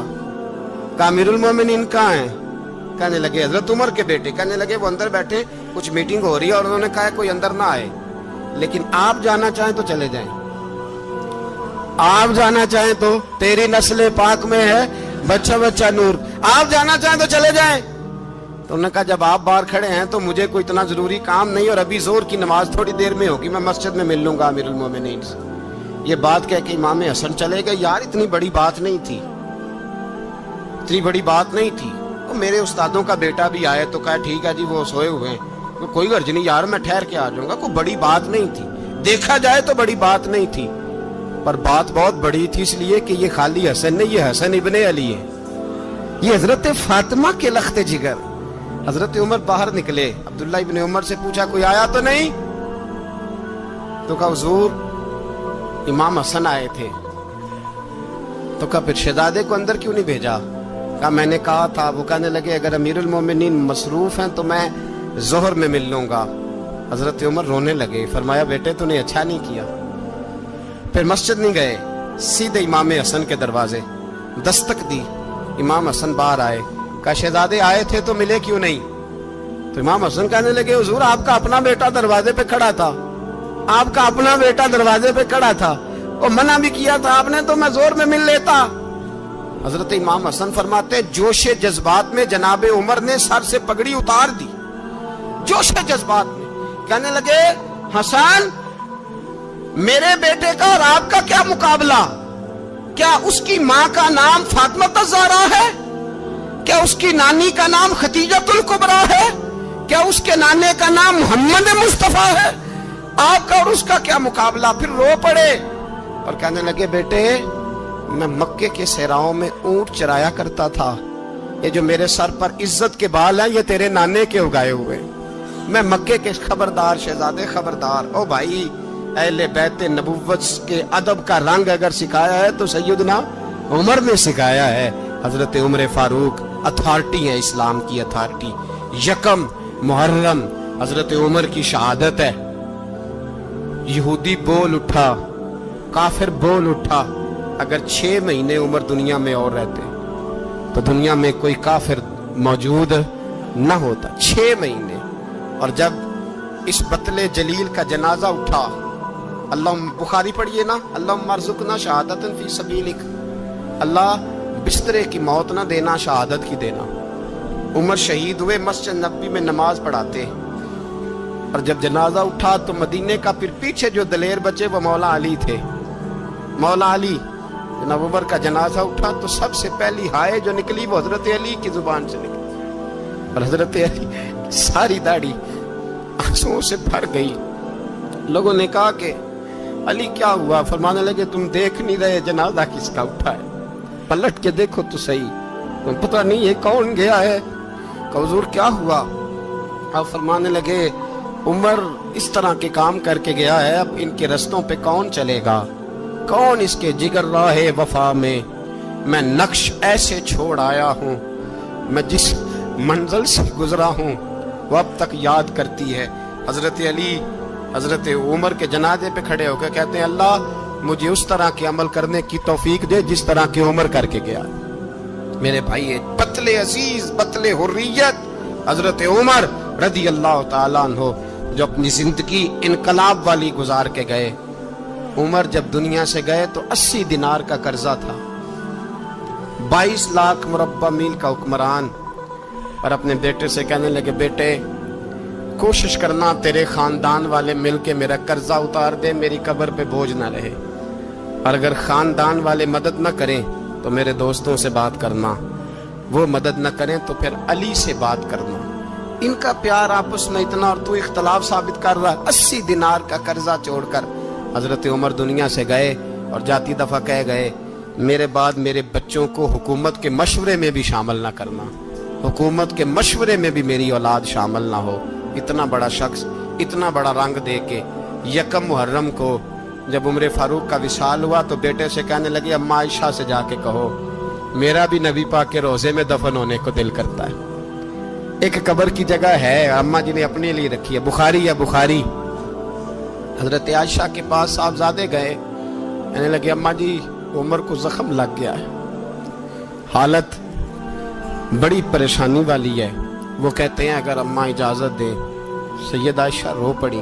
कहा अमीरुल मोमिनीन कहाँ हैं? कहने लगे हजरत उमर के बेटे। कहने लगे वो अंदर बैठे, कुछ मीटिंग हो रही है और उन्होंने कहा कोई अंदर ना आए, लेकिन आप जाना चाहें तो चले जाएं। आप जाना चाहें तो, तेरी नस्ल पाक में है बच्चा बच्चा नूर, आप जाना चाहें तो चले जाएं। तो उन्होंने कहा जब आप बाहर खड़े हैं तो मुझे कोई इतना जरूरी काम नहीं, और अभी जोर की नमाज थोड़ी देर में होगी, मैं मस्जिद में मिल लूंगा अमीरुल मोमिनीन से। ये बात कह के इमाम हसन चले गए। यार इतनी बड़ी बात नहीं थी, इतनी बड़ी बात नहीं थी। तो मेरे उस्तादों का बेटा भी आए तो कहा ठीक है जी, वो सोए हुए हैं, तो कोई गर्ज नहीं यार, मैं ठहर के आ जाऊंगा। कोई बड़ी बात नहीं थी, देखा जाए तो बड़ी बात नहीं थी, पर बात बहुत बड़ी थी, इसलिए कि ये खाली हसन नहीं, ये हसन इब्ने अली है, ये हजरत फातिमा के लख्ते जिगर। हजरत उमर बाहर निकले, अब्दुल्ला इब्ने उमर से पूछा कोई आया तो नहीं? तो कहा हुजूर इमाम हसन आए थे। तो कहा फिर शहजादे को अंदर क्यों नहीं भेजा? कहा मैंने कहा था। वो कहने लगे अगर अमीरुल मोमिनीन मसरूफ हैं तो मैं जोहर में मिल लूंगा। हजरत उमर रोने लगे, फरमाया बेटे तूने अच्छा नहीं किया। फिर मस्जिद नहीं गए, सीधे इमाम हसन के दरवाजे दस्तक दी। इमाम हसन बाहर आए, कहा शहजादे आए थे तो मिले क्यों नहीं? तो इमाम हसन कहने लगे हुजूर आपका अपना बेटा दरवाजे पे खड़ा था, आपका अपना बेटा दरवाजे पे खड़ा था, और मना भी किया था आपने, तो मैं जोर में मिल लेता। हजरत इमाम हसन फरमाते जोशे जज्बात में जनाबे उमर ने सर से पगड़ी उतार दी, जोशे जज्बात में। कहने लगे हसन मेरे बेटे का और आपका क्या मुकाबला? क्या उसकी माँ का नाम फातिमा ज़हरा है? क्या उसकी नानी का नाम खदीजतुल कुबरा है? क्या उसके नाने का नाम मोहम्मद मुस्तफा है? आपका और उसका क्या मुकाबला? फिर रो पड़े और कहने लगे बेटे मैं मक्के के सहराओं में ऊंट चराया करता था, ये जो मेरे सर पर इज्जत के बाल हैं ये तेरे नाने के उगाए हुए। मैं मक्के के खबरदार शहजादे खबरदार। ओ भाई अहले बैत नबुव्वत के अदब का रंग अगर सिखाया है तो सैयदना उमर ने सिखाया है। हजरत उमर फारूक अथॉरिटी है, इस्लाम की अथॉरिटी। यकम मुहर्रम हजरत उमर की शहादत है। यहूदी बोल उठा, काफिर बोल उठा। अगर 6 महीने उमर दुनिया में और रहते तो दुनिया में कोई काफिर मौजूद न होता। 6 महीने। और जब इस बतले जलील का जनाजा उठा, अल्लाह बुखारी पढ़िए ना, अल्लाह मरजुकना शहादतन फी सबीलिक, अल्लाह बिस्तरे की मौत ना देना, शहादत की देना। उमर शहीद हुए, मस्जिद नबी में नमाज पढ़ाते। और जब जनाजा उठा तो मदीने का फिर पीछे जो दलेर बचे वो मौला अली थे। मौला अली जनाब उमर का जनाजा उठा तो सबसे पहली हाय जो निकली वो हजरत अली की जुबान से निकली। और हजरत अली सारी दाढ़ी आंसुओं से भर गई। लोगों ने कहा कि अली क्या हुआ? फरमाने लगे तुम देख नहीं रहे जनाजा किसका उठा है? पलट के देखो तो सही, तुम पता नहीं है कौन गया है? हुजूर क्या हुआ? अब फरमाने लगे उमर इस तरह के काम करके गया है, अब इनके रस्तों पे कौन चलेगा? कौन इसके जिगर राहे वफा में? मैं नक्श ऐसे छोड़ आया हूँ, मैं जिस मंजिल से गुजरा हूँ वो अब तक याद करती है। हजरत अली हजरत उमर के जनाजे पे खड़े होकर कहते हैं अल्लाह मुझे उस तरह के अमल करने की तौफीक दे जिस तरह की उमर करके गया। मेरे भाई बतले अजीज बतले हुर्रियत हजरत उमर रदी अल्लाह ताला अन्हो जो अपनी जिंदगी इनकलाब वाली गुजार के गए। उमर जब दुनिया से गए तो 80 दिनार का कर्जा था। 22 लाख मुरब्बा मील का हुक्मरान। और अपने बेटे से कहने लगे बेटे कोशिश करना तेरे खानदान वाले मिलके मेरा कर्जा उतार दे, मेरी कब्र पे बोझ ना रहे। और अगर खानदान वाले मदद न करें तो मेरे दोस्तों से बात करना, वो मदद न करें तो फिर अली से बात करना। इनका प्यार आपस में इतना और तू इख्तलाफ साबित कर रहा है। 80 दिनार का कर्जा छोड़कर हजरत उमर दुनिया से गए और जाती दफा कह गए मेरे बाद मेरे बच्चों को हुकूमत के मशवरे में भी शामिल ना करना, हुकूमत के मशवरे में भी मेरी औलाद शामिल ना हो। इतना बड़ा शख्स इतना बड़ा रंग दे के यकम मुहर्रम को जब उमर फारूक का विसाल हुआ तो बेटे से कहने लगे अम्मा आयशा से जाके कहो मेरा भी नबी पाक के रोजे में दफन होने को दिल करता है। एक कब्र की जगह है अम्मा जी ने अपने लिए रखी है, बुखारी या बुखारी। हजरत आयशा के पास साहबजादे गए, कहने लगे अम्मा जी उमर को जख्म लग गया है, हालत बड़ी परेशानी वाली है। वो कहते हैं अगर अम्मा इजाजत दे। सैयद आयशा रो पड़ी,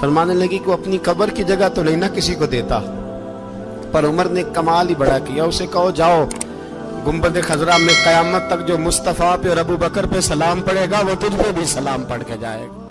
फरमाने लगी कि अपनी कब्र की जगह तो नहीं ना किसी को देता। पर उमर ने कमाल ही बड़ा किया, उसे कहो जाओ गुंबद खजरा में कयामत तक जो मुस्तफ़ा पे और अबू बकर पे सलाम पड़ेगा वो तुझ पे भी सलाम पढ़ के जाएगा।